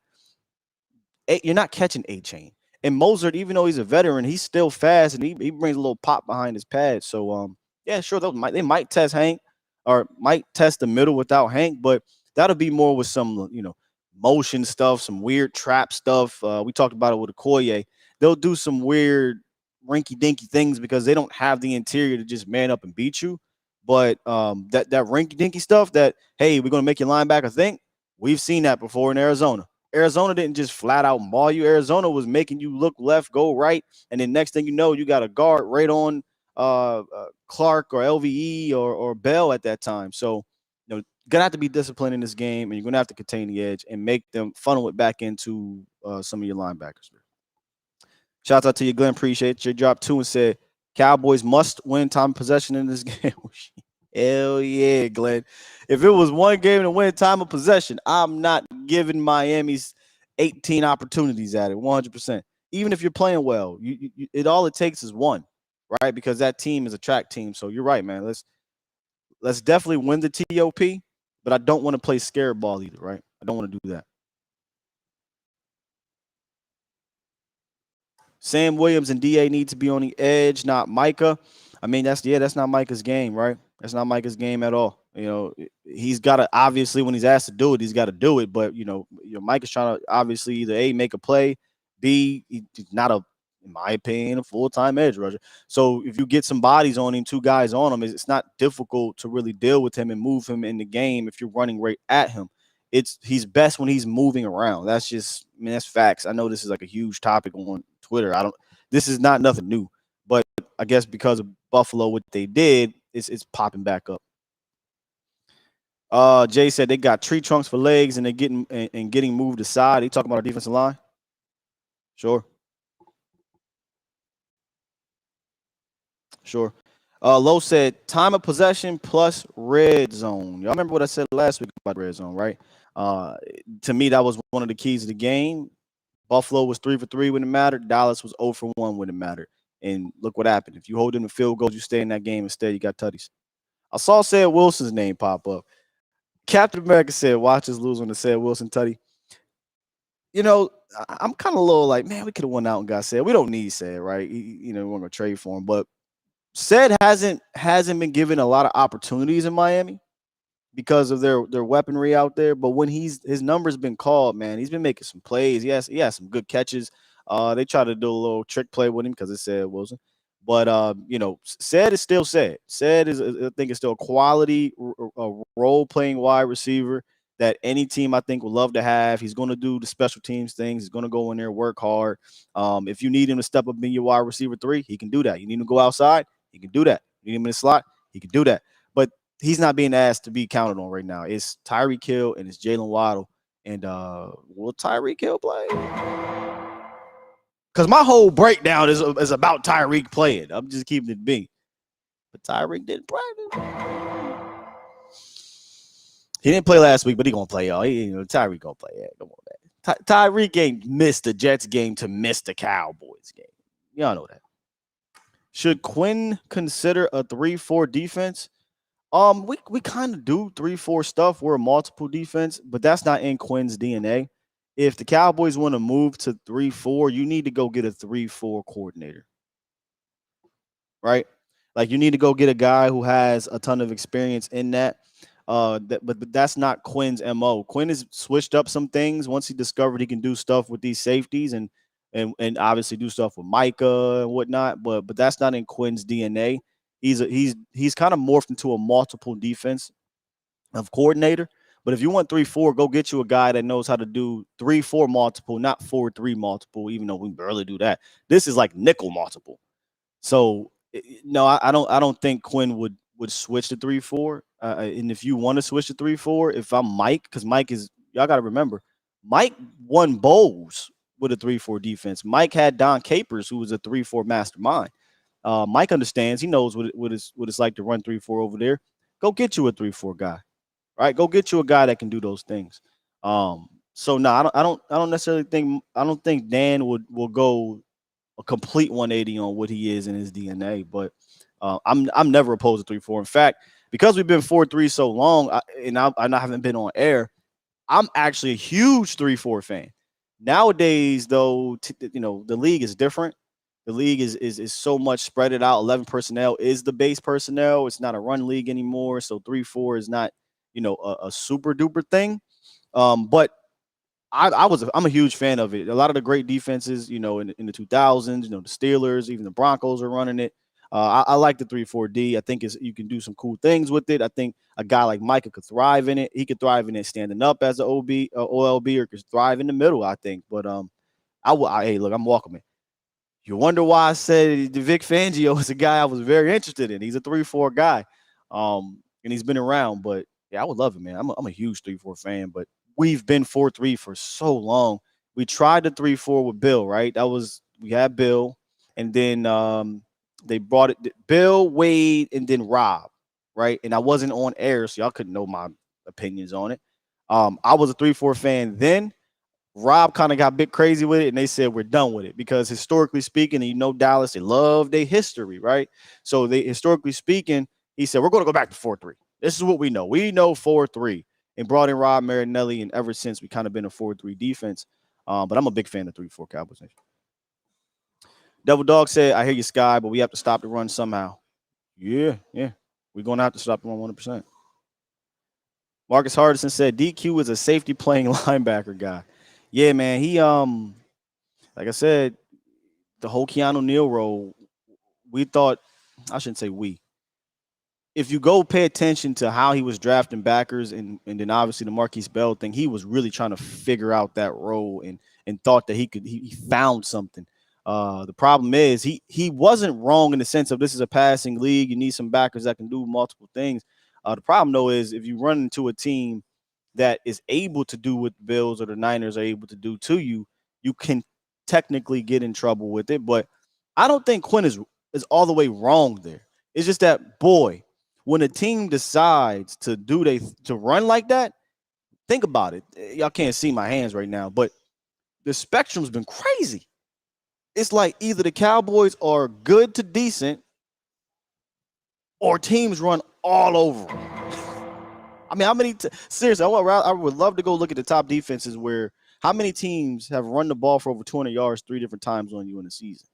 you're not catching A-Chain. And Mozart, even though he's a veteran, he's still fast and he brings a little pop behind his pad. So yeah, sure, they might test Hank or might test the middle without Hank, but that'll be more with some motion stuff, some weird trap stuff. We talked about it with Okoye. They'll do some weird rinky-dinky things because they don't have the interior to just man up and beat you. But that rinky-dinky stuff that, hey, we're gonna make your linebacker think, we've seen that before in Arizona. Arizona didn't just flat out maul you. Arizona was making you look left, go right, and then next thing you know, you got a guard right on Clark or LVE or Bell at that time. So, gonna have to be disciplined in this game, and you're gonna have to contain the edge and make them funnel it back into some of your linebackers. Shout out to you, Glenn. Appreciate you. Dropped 2 and said Cowboys must win time of possession in this game. Hell yeah, Glenn. If it was one game to win time of possession, I'm not giving Miami's 18 opportunities at it 100%. Even if you're playing well, all it takes is one, right? Because that team is a track team. So you're right, man. Let's definitely win the TOP, but I don't want to play scared ball either, right? I don't want to do that. Sam Williams and DA need to be on the edge, not Micah. I mean, that's not Micah's game, right? That's not Micah's game at all. He's got to, obviously, when he's asked to do it, he's got to do it. But, Mike is trying to obviously either A, make a play, B, he's not in my opinion, a full-time edge rusher. So if you get some bodies on him, 2 guys on him, it's not difficult to really deal with him and move him in the game if you're running right at him. He's best when he's moving around. That's facts. I know this is like a huge topic on Twitter. This is not nothing new, but I guess because of Buffalo, what they did, it's popping back up. Jay said they got tree trunks for legs and they're getting moved aside. He talking about our defensive line? Sure. Lowe said time of possession plus red zone. Y'all remember what I said last week about red zone, right? To me, that was one of the keys of the game. Buffalo was 3 for 3 when it mattered. Dallas was 0 for 1 when it mattered. And look what happened. If you hold in the field goals, you stay in that game. Instead, you got tutties. I saw Said Wilson's name pop up. Captain America said, watch us lose on the Said Wilson tutty. I'm kind of a little like, man, we could have won out and got Said. We don't need Said, right? We're going to trade for him. But Said hasn't been given a lot of opportunities in Miami because of their weaponry out there. But when his number's been called, man, he's been making some plays. He has some good catches. They try to do a little trick play with him because it said Wilson. But Said is still Said. Said is, I think, is still a quality role playing wide receiver that any team I think would love to have. He's going to do the special teams things. He's going to go in there, work hard. If you need him to step up in your wide receiver 3, he can do that. You need him to go outside, he can do that. You need him in the slot, he can do that. But he's not being asked to be counted on right now. It's Tyreek Hill and it's Jalen Waddle. And will Tyreek Hill play? Because my whole breakdown is about Tyreek playing. I'm just keeping it big. But Tyreek didn't practice. He didn't play last week, but he gonna play, y'all. Tyreek gonna play. Yeah, come on, man. Tyreek ain't missed the Jets game to miss the Cowboys game. Y'all know that. Should Quinn consider a 3-4 defense? We kind of do 3-4 stuff. We're a multiple defense, but that's not in Quinn's DNA. If the Cowboys want to move to 3-4, you need to go get a 3-4 coordinator, right? Like you need to go get a guy who has a ton of experience in that. But that's not Quinn's MO. Quinn has switched up some things once he discovered he can do stuff with these safeties and obviously do stuff with Micah and whatnot. But that's not in Quinn's DNA. He's kind of morphed into a multiple defense of coordinator. But if you want 3-4, go get you a guy that knows how to do 3-4 multiple, not 4-3 multiple, even though we barely do that. This is like nickel multiple. So no, I don't think Quinn would switch to 3-4. And if you want to switch to 3-4, if I'm Mike, because Mike is, y'all got to remember, Mike won bowls with a 3-4 defense. Mike had Don Capers, who was a 3-4 mastermind. Mike understands. He knows what it's like to run 3-4 over there. Go get you a 3-4 guy, right? Go get you a guy that can do those things. So no, I don't necessarily think, I don't think Dan will go a complete 180 on what he is in his DNA. But I'm never opposed to 3-4. In fact, because we've been 4-3 so long, and I haven't been on air, I'm actually a huge 3-4 fan. Nowadays, though, the league is different. The league is so much spread it out. 11 personnel is the base personnel. It's not a run league anymore. So 3-4 is not, a super duper thing. But I'm a huge fan of it. A lot of the great defenses, in the 2000s, the Steelers, even the Broncos are running it. I like the 3-4-D. I think you can do some cool things with it. I think a guy like Micah could thrive in it. He could thrive in it standing up as an OLB, or could thrive in the middle, I think. But hey, look, I'm welcoming. You wonder why I said Vic Fangio is a guy I was very interested in. He's a 3-4 guy, and he's been around. But yeah, I would love it, man. I'm a huge 3-4 fan. But we've been 4-3 for so long. We tried the 3-4 with Bill, right? We had Bill, and then they brought it Bill, Wade, and then Rob, right? And I wasn't on air, so y'all couldn't know my opinions on it. I was a 3-4 fan then. Rob kind of got a bit crazy with it, and they said we're done with it because historically speaking, and Dallas, they love their history, right? So historically speaking, he said we're going to go back to 4-3. This is what we know. We know 4-3, and brought in Rob Marinelli, and ever since we kind of been a 4-3 defense. But I'm a big fan of 3-4 Cowboys. Devil Dog said, "I hear you, Sky, but we have to stop the run somehow." Yeah, we're going to have to stop the run 100%. Marcus Hardison said DQ is a safety playing linebacker guy. Yeah, man. He like I said, the whole Keanu Neal role, we thought, I shouldn't say we. If you go pay attention to how he was drafting backers and then obviously the Marquise Bell thing, he was really trying to figure out that role and thought that he found something. The problem is he wasn't wrong in the sense of this is a passing league. You need some backers that can do multiple things. The problem though is if you run into a team that is able to do what the Bills or the Niners are able to do to you, you can technically get in trouble with it. But I don't think Quinn is all the way wrong there. It's just that, boy, when a team decides to run like that, think about it. Y'all can't see my hands right now, but the spectrum's been crazy. It's like either the Cowboys are good to decent or teams run all over them. I mean, how many seriously, I would love to go look at the top defenses where how many teams have run the ball for over 200 yards 3 different times on you in a season.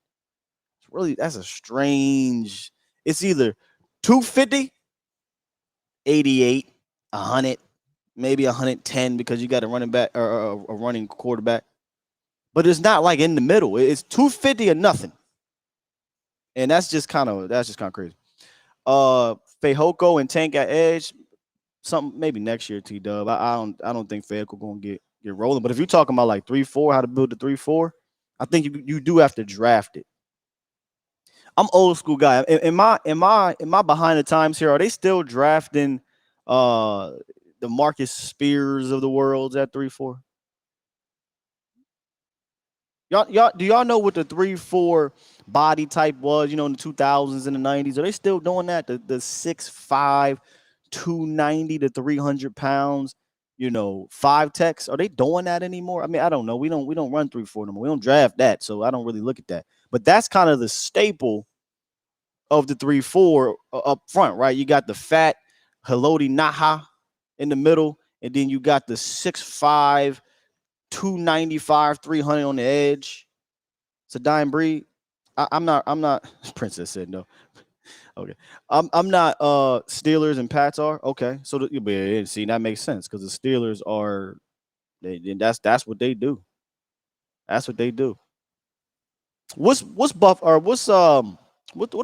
It's really, that's a strange. It's either 250, 88, 100, maybe 110 because you got a running back or a running quarterback. But it's not like in the middle. It's 250 or nothing. And that's just kind of crazy. Fehoko and Tank at edge. Something maybe next year, T-Dub. I don't think Fehoko gonna get rolling. But if you're talking about like 3-4, how to build the 3-4, I think you do have to draft it. I'm old school guy. Am I behind the times here? Are they still drafting the Marcus Spears of the world at 3-4? Y'all, do y'all know what the 3-4 body type was, in the 2000s and the 90s? Are they still doing that? The 6'5", 290 to 300 pounds, 5 techs. Are they doing that anymore? I mean, I don't know. We don't run 3-4 anymore. We don't draft that, so I don't really look at that. But that's kind of the staple of the 3-4 up front, right? You got the fat Haloti Naha in the middle, and then you got the 6'5", 295, 300 on the edge. It's a dying breed. I'm not. Princess said no. Okay. I'm not. Steelers and Pats are okay. So see, that makes sense because the Steelers are. That's what they do. That's what they do. What are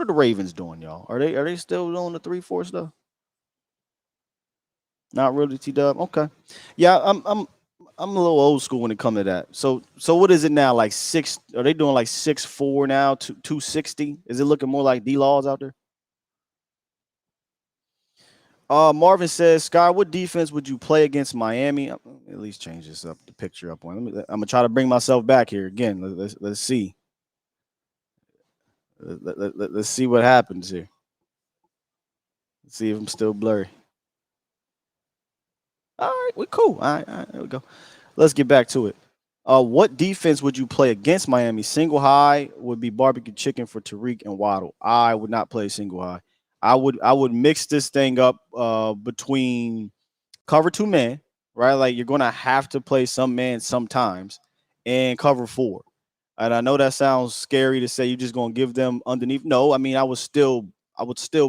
the Ravens doing, y'all? Are they still doing the 3-4 stuff? Not really, T-Dub. Okay. Yeah, I'm a little old school when it comes to that. So what is it now? Like six? Are they doing like 6'4" now? 260? Is it looking more like D-Laws out there? Marvin says, Sky, what defense would you play against Miami? At least change this up, the picture up one. I'm gonna try to bring myself back here again. Let's see. Let's see what happens here. Let's see if I'm still blurry. All right, we cool. All right, there we go. Let's get back to it. What defense would you play against Miami? Single high would be barbecue chicken for Tariq and Waddle. I would not play single high. I would mix this thing up between cover two man, right? Like you're gonna have to play some man sometimes, and cover four. And I know that sounds scary to say you're just gonna give them underneath. No, I mean I would still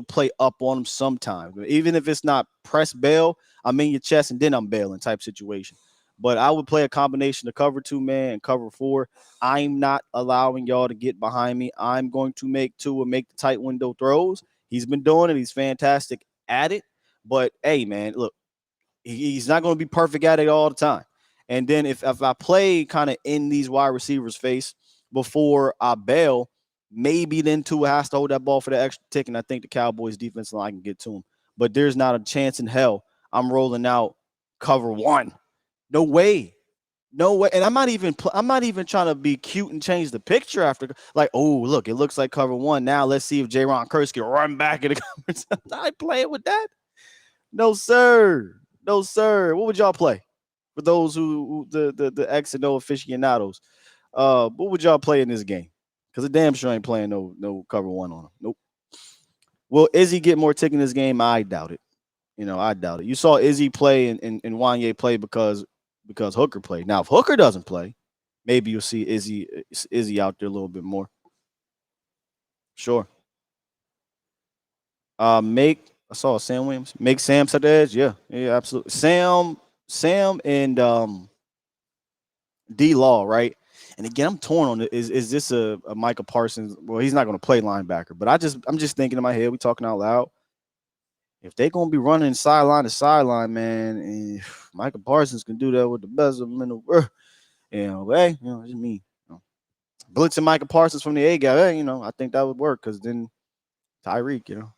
play up on them sometimes, even if it's not press bail. I'm in your chest and then I'm bailing type situation. But I would play a combination of cover two man and cover four. I'm not allowing y'all to get behind me. I'm going to make Tua make the tight window throws. He's been doing it. He's fantastic at it. But hey, man, look, he's not going to be perfect at it all the time. And then if I play kind of in these wide receivers' face before I bail, maybe then Tua has to hold that ball for the extra tick, and I think the Cowboys defense line can get to him. But there's not a chance in hell I'm rolling out cover one. No way. No way. And I'm not even trying to be cute and change the picture after like, oh, look, it looks like cover one. Now let's see if Jaron Curse can run back in the coverage. I'm not playing with that. No, sir. No, sir. What would y'all play? For those who the X and O aficionados, what would y'all play in this game? Because the damn sure ain't playing no cover one on him. Nope. Will Izzy get more tick in this game? I doubt it. I doubt it. You saw Izzy play and Wanye play because Hooker played. Now, if Hooker doesn't play, maybe you'll see Izzy out there a little bit more. Sure. Make I saw Sam Williams. Make Sam set the edge. Yeah, absolutely. Sam and D Law, right? And again, I'm torn on it. Is this a Micah Parsons? Well, he's not going to play linebacker, but I'm just thinking in my head. We talking out loud. If they're going to be running sideline to sideline, man, Micah Parsons can do that with the best of them in the world. Hey, it's me. Blitzing Micah Parsons from the A gap. Hey, I think that would work because then Tyreek,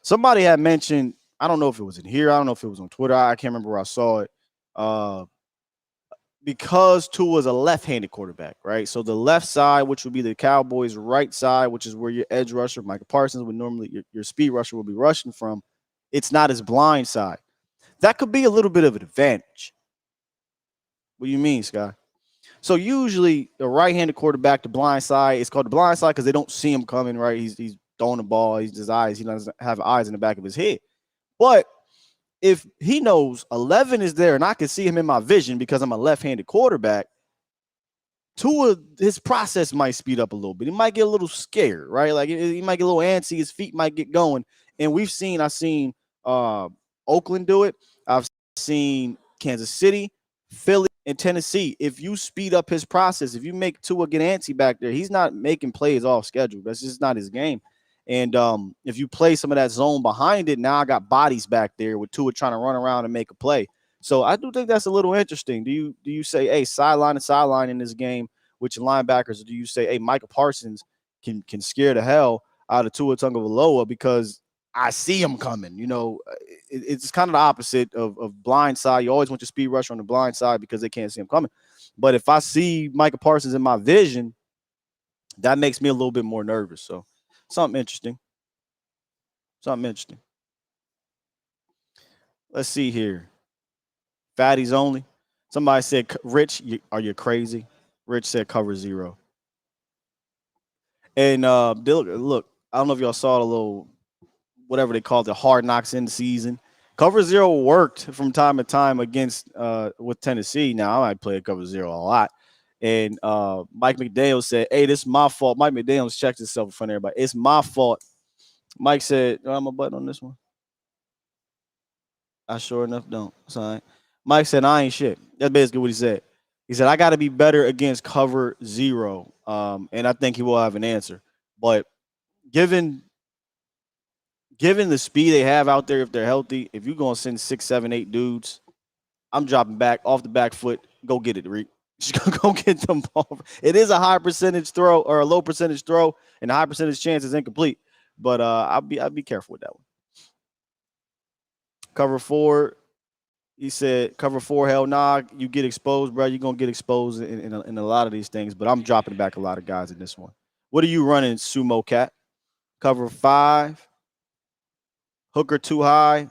Somebody had mentioned, I don't know if it was in here, I don't know if it was on Twitter, I can't remember where I saw it. Because Tua is a left-handed quarterback, right? So the left side, which would be the Cowboys' right side, which is where your edge rusher, Micah Parsons, would normally your speed rusher will be rushing from. It's not his blind side. That could be a little bit of an advantage. What do you mean, Sky? So usually a right-handed quarterback, the blind side, it's called the blind side because they don't see him coming, right? He's throwing the ball, he doesn't have eyes in the back of his head. But if he knows 11 is there and I can see him in my vision because I'm a left-handed quarterback, his process might speed up a little bit. He might get a little scared, right? Like he might get a little antsy. His feet might get going. And I've seen Oakland do it. I've seen Kansas City, Philly, and Tennessee. If you speed up his process, if you make Tua get antsy back there, he's not making plays off schedule. That's just not his game. And if you play some of that zone behind it, now I got bodies back there with Tua trying to run around and make a play. So I do think that's a little interesting. Do you say, hey, sideline to sideline in this game with your linebackers, or do you say, hey, Micah Parsons can scare the hell out of Tua Tagovailoa because I see him coming? It's kind of the opposite of blind side. You always want your speed rusher on the blind side because they can't see him coming. But if I see Micah Parsons in my vision, that makes me a little bit more nervous. So something interesting. Let's see here. Fatties only. Somebody said, Rich, are you crazy? Rich said cover zero. And look, I don't know if y'all saw the little, whatever they call it, the hard knocks in the season. Cover zero worked from time to time against with Tennessee. Now, I might play a cover zero a lot. And Mike McDaniel said, hey, this is my fault. Mike McDaniel's checked himself in front of everybody. It's my fault. Mike said, I'm a button on this one. I sure enough don't. Sorry. Mike said, I ain't shit. That's basically what he said. He said, I got to be better against cover zero. And I think he will have an answer. But given given the speed they have out there, if they're healthy, if you're going to send 6, 7, 8 dudes, I'm dropping back off the back foot. Go get it, Reek. Just go get them ball. It is a high percentage throw or a low percentage throw, and a high percentage chance is incomplete. But I'd be careful with that one. Cover 4. He said, cover 4, hell nah. You get exposed, bro. You're going to get exposed in a lot of these things, but I'm dropping back a lot of guys in this one. What are you running, Sumo Cat? Cover 5. Hooker too high.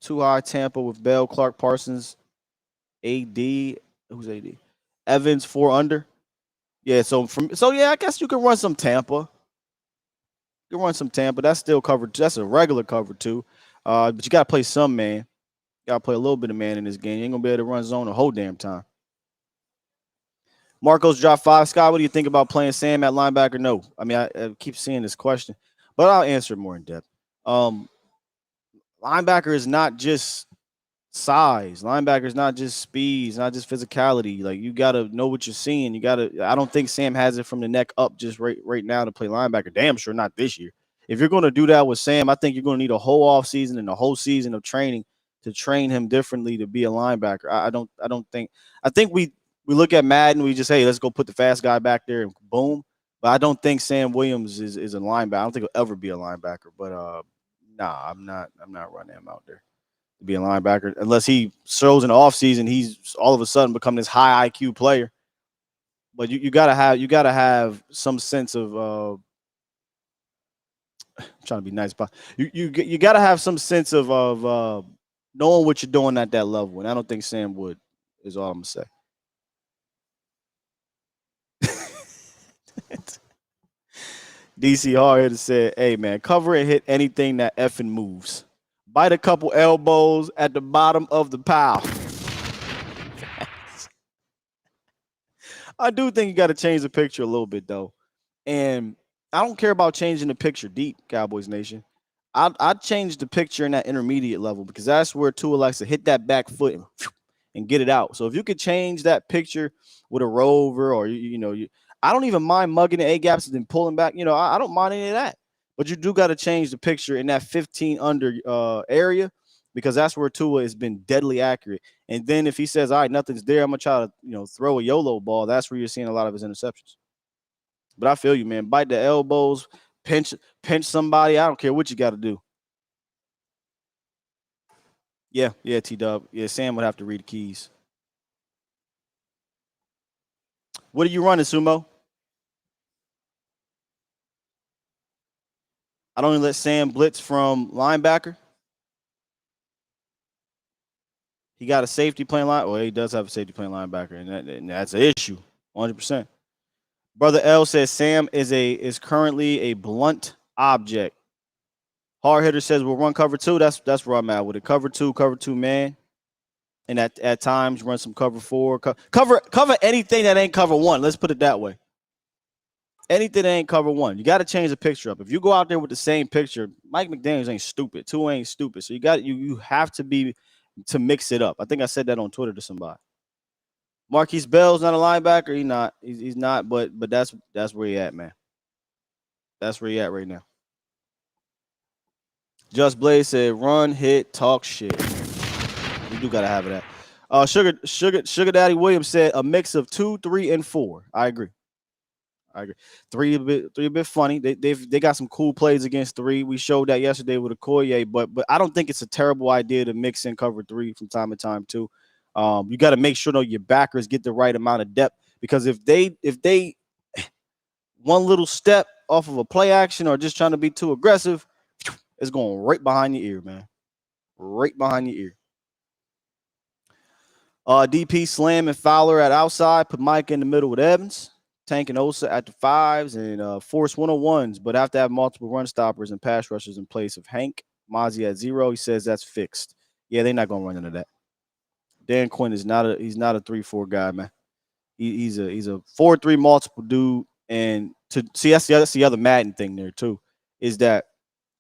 Too high Tampa with Bell, Clark, Parsons, AD. Who's AD? Evans 4 under. Yeah, so yeah, I guess you can run some Tampa. You can run some Tampa. That's still covered. That's a regular cover too. But you gotta play some man. You gotta play a little bit of man in this game. You ain't gonna be able to run zone the whole damn time. Marcos dropped 5. Scott, what do you think about playing Sam at linebacker? No. I mean, I keep seeing this question, but I'll answer it more in depth. Linebacker is not just size. Linebacker is not just speed. It's not just physicality. Like, you gotta know what you're seeing. I don't think Sam has it from the neck up just right now to play linebacker. Damn sure not this year. If you're gonna do that with Sam, I think you're gonna need a whole off season and a whole season of training to train him differently to be a linebacker. I think we look at Madden, we just, hey, let's go put the fast guy back there and boom. But I don't think Sam Williams is a linebacker. I don't think he'll ever be a linebacker. But nah, I'm not running him out there to be a linebacker unless he shows in the offseason he's all of a sudden become this high IQ player. But you gotta have some sense of I'm trying to be nice, but you gotta have some sense of knowing what you're doing at that level. And I don't think Sam would, is all I'm gonna say. DC Hard here said, hey man, cover and hit anything that effing moves. Bite a couple elbows at the bottom of the pile. I do think you got to change the picture a little bit though. And I don't care about changing the picture deep, Cowboys Nation. I'd change the picture in that intermediate level because that's where Tua likes to hit that back foot and get it out. So if you could change that picture with a rover or, I don't even mind mugging the A-gaps and then pulling back. I don't mind any of that. But you do got to change the picture in that 15 under area because that's where Tua has been deadly accurate. And then if he says, all right, nothing's there, I'm going to try to, throw a YOLO ball. That's where you're seeing a lot of his interceptions. But I feel you, man. Bite the elbows, pinch somebody. I don't care what you got to do. Yeah, T-Dub. Yeah, Sam would have to read the keys. What are you running, Sumo? I don't even let Sam blitz from linebacker. He got a safety playing line. Well, he does have a safety playing linebacker, and that's an issue, 100%. Brother L says Sam is currently a blunt object. Hard hitter says we'll run cover 2. That's where I'm at with it. Cover 2 man. And at times run some cover 4. Cover anything that ain't cover 1. Let's put it that way. Anything that ain't cover 1. You got to change the picture up. If you go out there with the same picture, Mike McDaniels ain't stupid. Tua ain't stupid. So you have to mix it up. I think I said that on Twitter to somebody. Marquise Bell's not a linebacker. He's not, but that's where he at, man. That's where he at right now. Just Blaze said, run, hit, talk shit. You do gotta have it at. Sugar Daddy Williams said a mix of 2, 3, and 4. I agree. 3 a bit funny. They got some cool plays against 3. We showed that yesterday with Okoye, but I don't think it's a terrible idea to mix in cover 3 from time to time too. You got to make sure your backers get the right amount of depth because if they one little step off of a play action or just trying to be too aggressive, it's going right behind your ear, man. Right behind your ear. DP Slam and Fowler at outside. Put Mike in the middle with Evans. Tank and Osa at the 5s and force 101s, but have to have multiple run stoppers and pass rushers in place of Hank. Mozzie at 0. He says that's fixed. Yeah, they're not going to run into that. Dan Quinn is not a 3-4 guy, man. He's a 4-3 multiple dude. And to see that's the other Madden thing there too, is that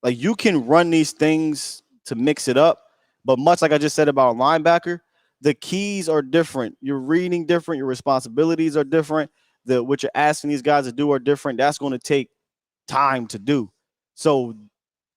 like you can run these things to mix it up, but much like I just said about a linebacker, the keys are different. You're reading different. Your responsibilities are different. What you're asking these guys to do are different. That's going to take time to do. So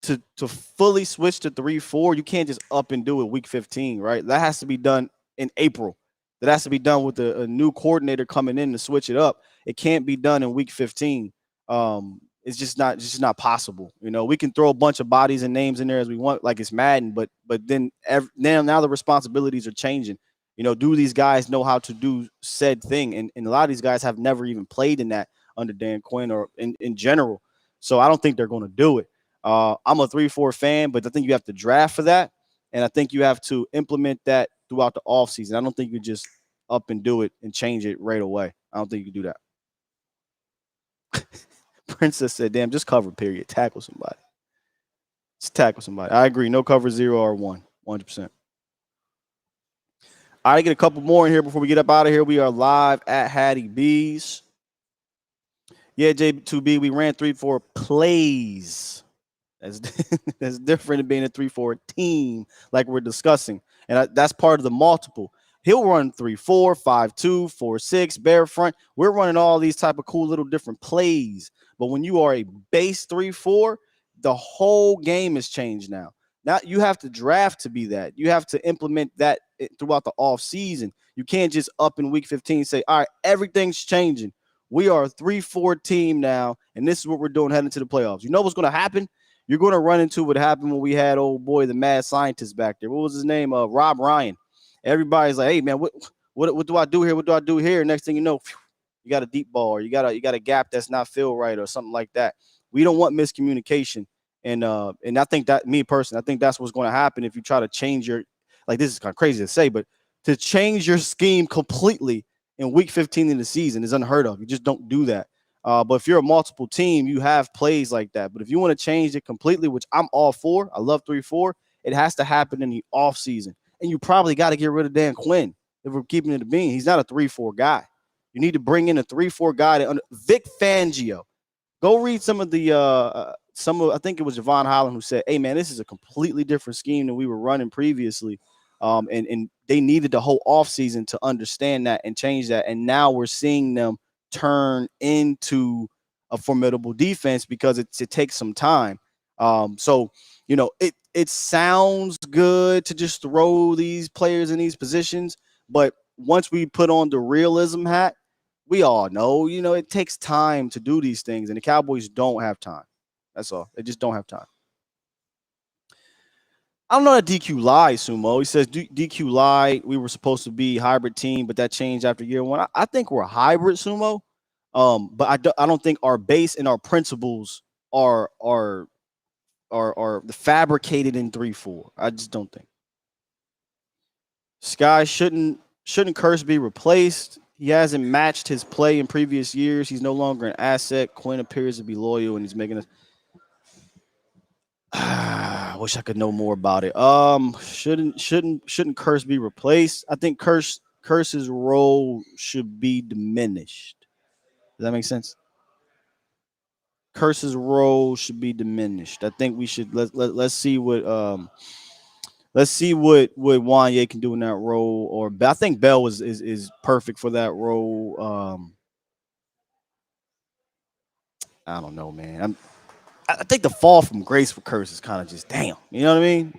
to fully switch to 3-4, you can't just up and do it week 15, right? That has to be done in April. That has to be done with a new coordinator coming in to switch it up. It can't be done in week 15. It's just not possible. We can throw a bunch of bodies and names in there as we want, like it's Madden, but then now the responsibilities are changing. Do these guys know how to do said thing? And a lot of these guys have never even played in that under Dan Quinn or in general. So I don't think they're going to do it. I'm a 3-4 fan, but I think you have to draft for that. And I think you have to implement that throughout the offseason. I don't think you just up and do it and change it right away. I don't think you can do that. Princess said, damn, just cover, period. Tackle somebody. Just tackle somebody. I agree. No cover 0 or 1. 100%. All right, get a couple more in here before we get up out of here. We are live at Hattie B's. Yeah, J2B, we ran 3-4 plays. That's different than being a 3-4 team like we're discussing. And that's part of the multiple. He'll run 3-4, 5-2, 4-6, bear front. We're running all these type of cool little different plays. But when you are a base 3-4, the whole game has changed now. Now you have to draft to be that. You have to implement that throughout the off season. You can't just up in week 15 say, all right, everything's changing. We are a 3-4 team now, and this is what we're doing heading to the playoffs. You know what's going to happen? You're going to run into what happened when we had old boy, the mad scientist back there. What was his name? Rob Ryan. Everybody's like, hey, man, what do I do here? What do I do here? Next thing you know, you got a deep ball or you got a gap that's not filled right or something like that. We don't want miscommunication. And I think that, me personally, I think that's what's going to happen if you try to change your, like, this is kind of crazy to say, but to change your scheme completely in week 15 in the season is unheard of. You just don't do that. But if you're a multiple team, you have plays like that. But if you want to change it completely, which I'm all for, I love 3-4, it has to happen in the offseason. And you probably got to get rid of Dan Quinn if we're keeping it a bean. He's not a 3-4 guy. You need to bring in a 3-4 guy Vic Fangio. Go read some of I think it was Javon Holland who said, hey, man, this is a completely different scheme than we were running previously. And they needed the whole offseason to understand that and change that. And now we're seeing them turn into a formidable defense because it takes some time. So it sounds good to just throw these players in these positions, but once we put on the realism hat, we all know, it takes time to do these things, and the Cowboys don't have time. That's all. They just don't have time. I don't know that DQ lied, Sumo. He says DQ lied. We were supposed to be hybrid team, but that changed after year one. I think we're a hybrid, Sumo. But I don't think our base and our principles are fabricated in 3-4. I just don't think. Sky shouldn't Curse be replaced. He hasn't matched his play in previous years. He's no longer an asset. Quinn appears to be loyal, and he's making us. I wish I could know more about it. Shouldn't Curse be replaced? I think Curse's role should be diminished. Does that make sense? Curse's role should be diminished. I think we should let's see what Wanye can do in that role. Or I think Bell is perfect for that role. I don't know, man. I think the fall from grace for Curse is kind of just damn. You know what I mean?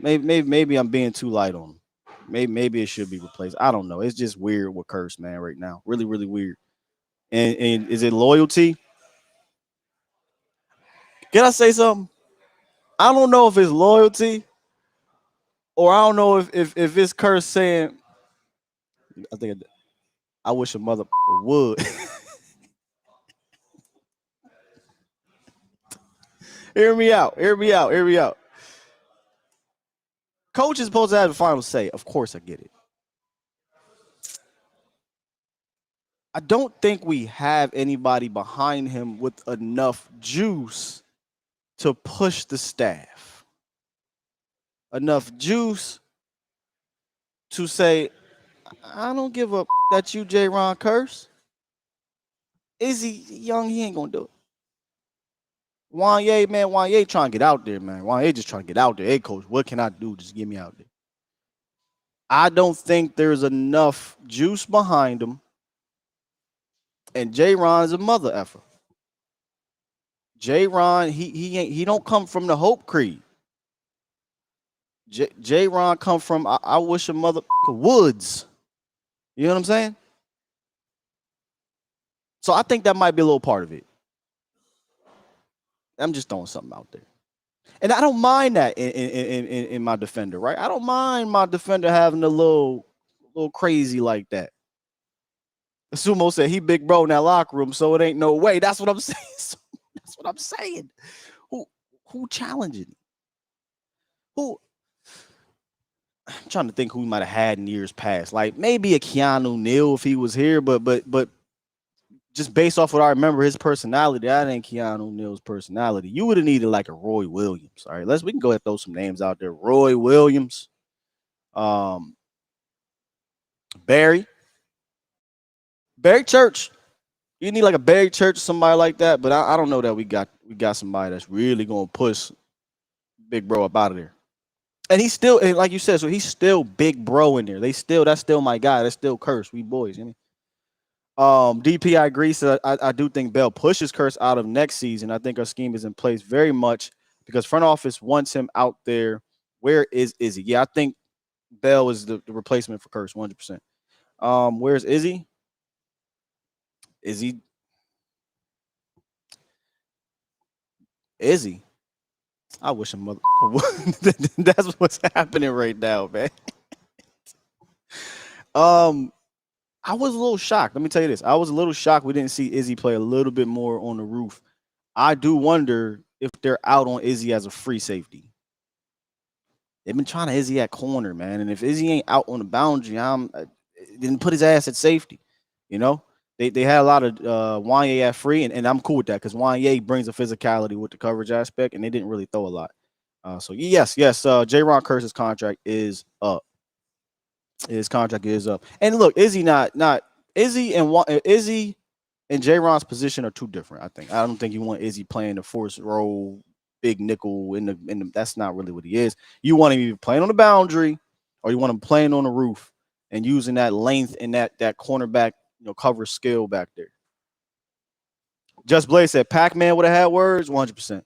Maybe I'm being too light on him. Maybe it should be replaced. I don't know. It's just weird with Curse, man, right now. Really, really weird. And is it loyalty? Can I say something? I don't know if it's loyalty or I don't know if it's Curse saying, I think I wish a mother would. Hear me out. Coach is supposed to have the final say. Of course, I get it. I don't think we have anybody behind him with enough juice to push the staff. Enough juice to say, I don't give a that you, J. Ron Curse. Is he young? He ain't gonna do it. Wanye trying to get out there, man. Wanye just trying to get out there. Hey, coach, what can I do? Just get me out there. I don't think there's enough juice behind him. And J. Ron is a mother effer. J-Ron, he don't come from the Hope Creed. J-Ron come from I wish a mother woods. You know what I'm saying? So I think that might be a little part of it. I'm just throwing something out there. And I don't mind that in my defender, right? I don't mind my defender having a little crazy like that. Sumo said he big bro in that locker room, so it ain't no way. That's what I'm saying. That's what I'm saying. Who challenging? Who? I'm trying to think who we might have had in years past. Like maybe a Keanu Neal if he was here, but just based off what I remember his personality, that ain't Keanu Neal's personality. You would have needed like a Roy Williams. All right, we can go ahead and throw some names out there. Roy Williams, Barry Church. You need like a Barry Church, somebody like that. But I don't know that we got somebody that's really gonna push Big Bro up out of there. And he's still, and like you said, so he's still Big Bro in there. That's still my guy. That's still Curse. We boys. You know? DP, I agree. So I do think Bell pushes Curse out of next season. I think our scheme is in place very much because front office wants him out there. Where is Izzy? Yeah, I think Bell is the replacement for Curse, 100%. Where's Izzy? Izzy? I wish a mother. That's what's happening right now, man. I was a little shocked. Let me tell you this. I was a little shocked we didn't see Izzy play a little bit more on the roof. I do wonder if they're out on Izzy as a free safety. They've been trying to Izzy at corner, man. And if Izzy ain't out on the boundary, didn't put his ass at safety. You know, they had a lot of Wanye at free, and I'm cool with that because Wanye brings a physicality with the coverage aspect, and they didn't really throw a lot. So yes, J-Ron Curse's contract is up. His contract is up. And look, Izzy Izzy and J-Ron's position are two different. I think. I don't think you want Izzy playing the force role, big nickel in the. That's not really what he is. You want him either playing on the boundary, or you want him playing on the roof and using that length and that cornerback cover skill back there. Just Blaze said Pac-Man would have had words 100%.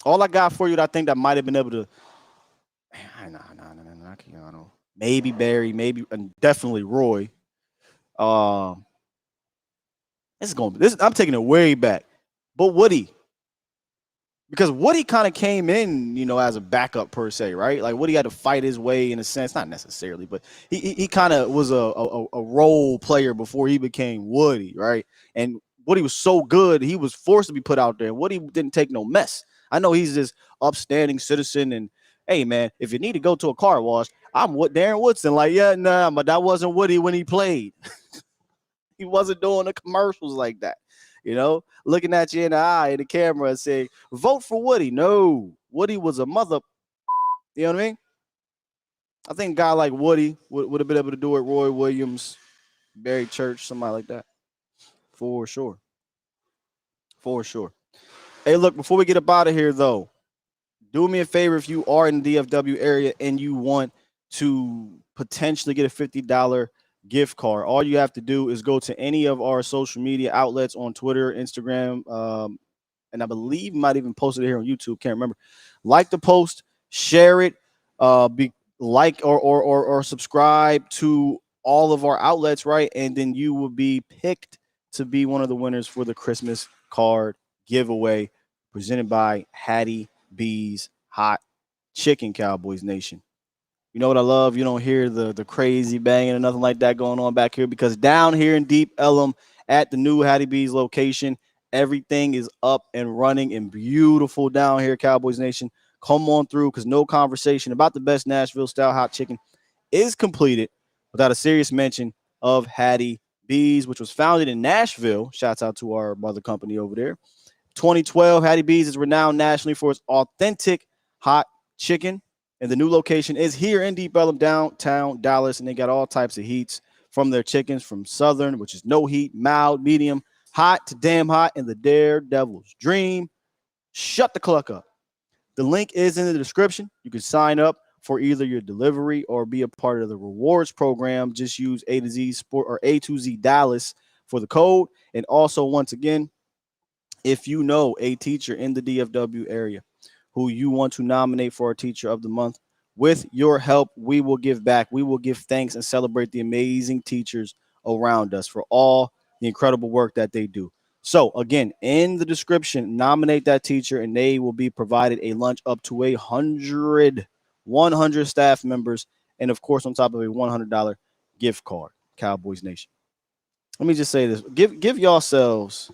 All I got for you that I think that might have been able to. Nah, Keanu. Maybe Barry, maybe and definitely Roy. I'm taking it way back. But Woody. Because Woody kind of came in, as a backup per se, right? Like Woody had to fight his way in a sense, not necessarily, but he kind of was a role player before he became Woody, right? And Woody was so good, he was forced to be put out there. Woody didn't take no mess. I know he's this upstanding citizen, and hey, man, if you need to go to a car wash, I'm what Darren Woodson. Like, yeah, nah, but that wasn't Woody when he played. He wasn't doing the commercials like that. Looking at you in the eye in the camera and saying, vote for Woody. No, Woody was a mother. You know what I mean? I think a guy like Woody would have been able to do it. Roy Williams, Barry Church, somebody like that. For sure. Hey, look, before we get up out of here, though, do me a favor if you are in the DFW area and you want to potentially get a $50 gift card. All you have to do is go to any of our social media outlets on Twitter, Instagram, and I believe might even post it here on YouTube. Can't remember. Like the post, share it, or subscribe to all of our outlets, right? And then you will be picked to be one of the winners for the Christmas card giveaway presented by Hattie B's Hot Chicken, Cowboys Nation. You know what I love? You don't hear the crazy banging or nothing like that going on back here because down here in Deep Ellum at the new Hattie B's location, everything is up and running and beautiful down here, Cowboys Nation. Come on through because no conversation about the best Nashville-style hot chicken is completed without a serious mention of Hattie B's, which was founded in Nashville. Shouts out to our mother company over there. 2012, Hattie B's is renowned nationally for its authentic hot chicken. And the new location is here in Deep Ellum, downtown Dallas. And they got all types of heats from their chickens from Southern, which is no heat, mild, medium, hot to damn hot, and the Daredevil's Dream. Shut the cluck up. The link is in the description. You can sign up for either your delivery or be a part of the rewards program. Just use A to Z Sport or A to Z Dallas for the code. And also, once again, If you know a teacher in the DFW area who you want to nominate for a teacher of the month, with your help, we will give back. We will give thanks and celebrate the amazing teachers around us for all the incredible work that they do. So again, in the description, nominate that teacher and they will be provided a lunch up to 100 staff members. And of course, on top of a $100 gift card, Cowboys Nation. Let me just say this. Give yourselves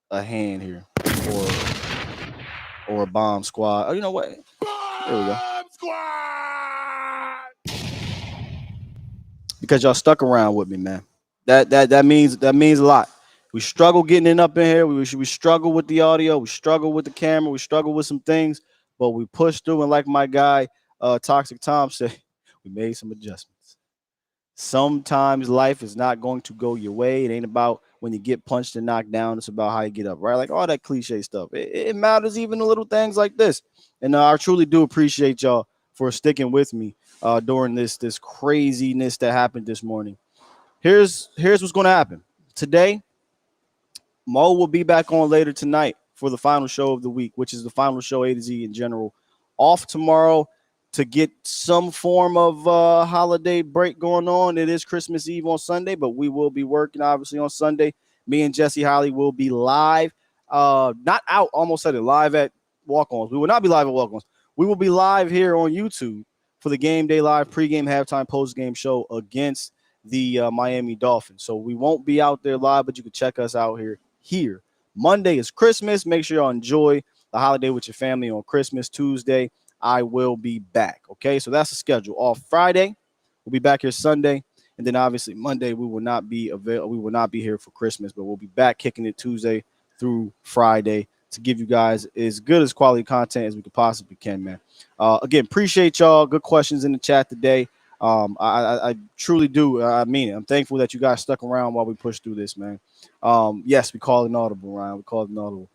a hand here or a bomb squad. Oh, you know what? There we go. Because y'all stuck around with me, man. That means a lot. We struggle getting it up in here. We struggle with the audio. We struggle with the camera. We struggle with some things, but we pushed through. And like my guy, Toxic Tom said, we made some adjustments. Sometimes life is not going to go your way. It ain't about when you get punched and knocked down. It's about how you get up, right? Like all that cliche stuff. It matters even the little things like this. And I truly do appreciate y'all for sticking with me during this craziness that happened this morning. Here's what's going to happen. Today, Mo will be back on later tonight for the final show of the week, which is the final show A to Z in general. Off tomorrow to get some form of holiday break going on. It is Christmas Eve on Sunday, but we will be working obviously on Sunday. Me and Jesse Holly will be live, not out, almost said it, live at Walk-Ons. We will not be live at Walk-Ons. We will be live here on YouTube for the Game Day Live pregame, halftime, postgame show against the Miami Dolphins. So we won't be out there live, but you can check us out here. Monday is Christmas. Make sure y'all enjoy the holiday with your family on Christmas. Tuesday, I will be back. Okay, so that's the schedule. Off Friday, we'll be back here Sunday, and then obviously Monday we will not be available. We will not be here for Christmas, but we'll be back kicking it Tuesday through Friday to give you guys as good as quality content as we could possibly can, man. Again, appreciate y'all. Good questions in the chat today. I truly do. I mean it. I'm thankful that you guys stuck around while we pushed through this, man. Yes, we call it an audible, Ryan. We call it an audible.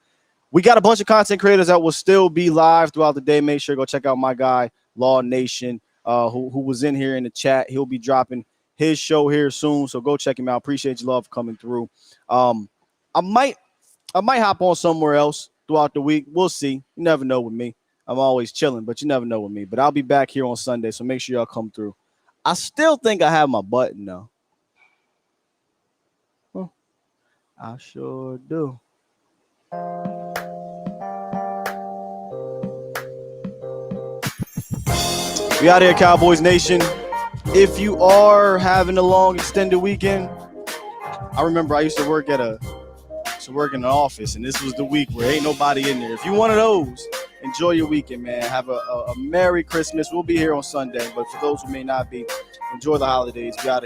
We got a bunch of content creators that will still be live throughout the day. Make sure to go check out my guy, Law Nation, who was in here in the chat. He'll be dropping his show here soon, so go check him out. Appreciate your love coming through. I might hop on somewhere else throughout the week. We'll see. You never know with me. I'm always chilling, but you never know with me. But I'll be back here on Sunday, so make sure y'all come through. I still think I have my button, though. Huh. I sure do. We out here, Cowboys Nation. If you are having a long extended weekend, I remember I used to work in an office, and this was the week where ain't nobody in there. If you one of those, enjoy your weekend, man. Have a Merry Christmas. We'll be here on Sunday, but for those who may not be, enjoy the holidays. We out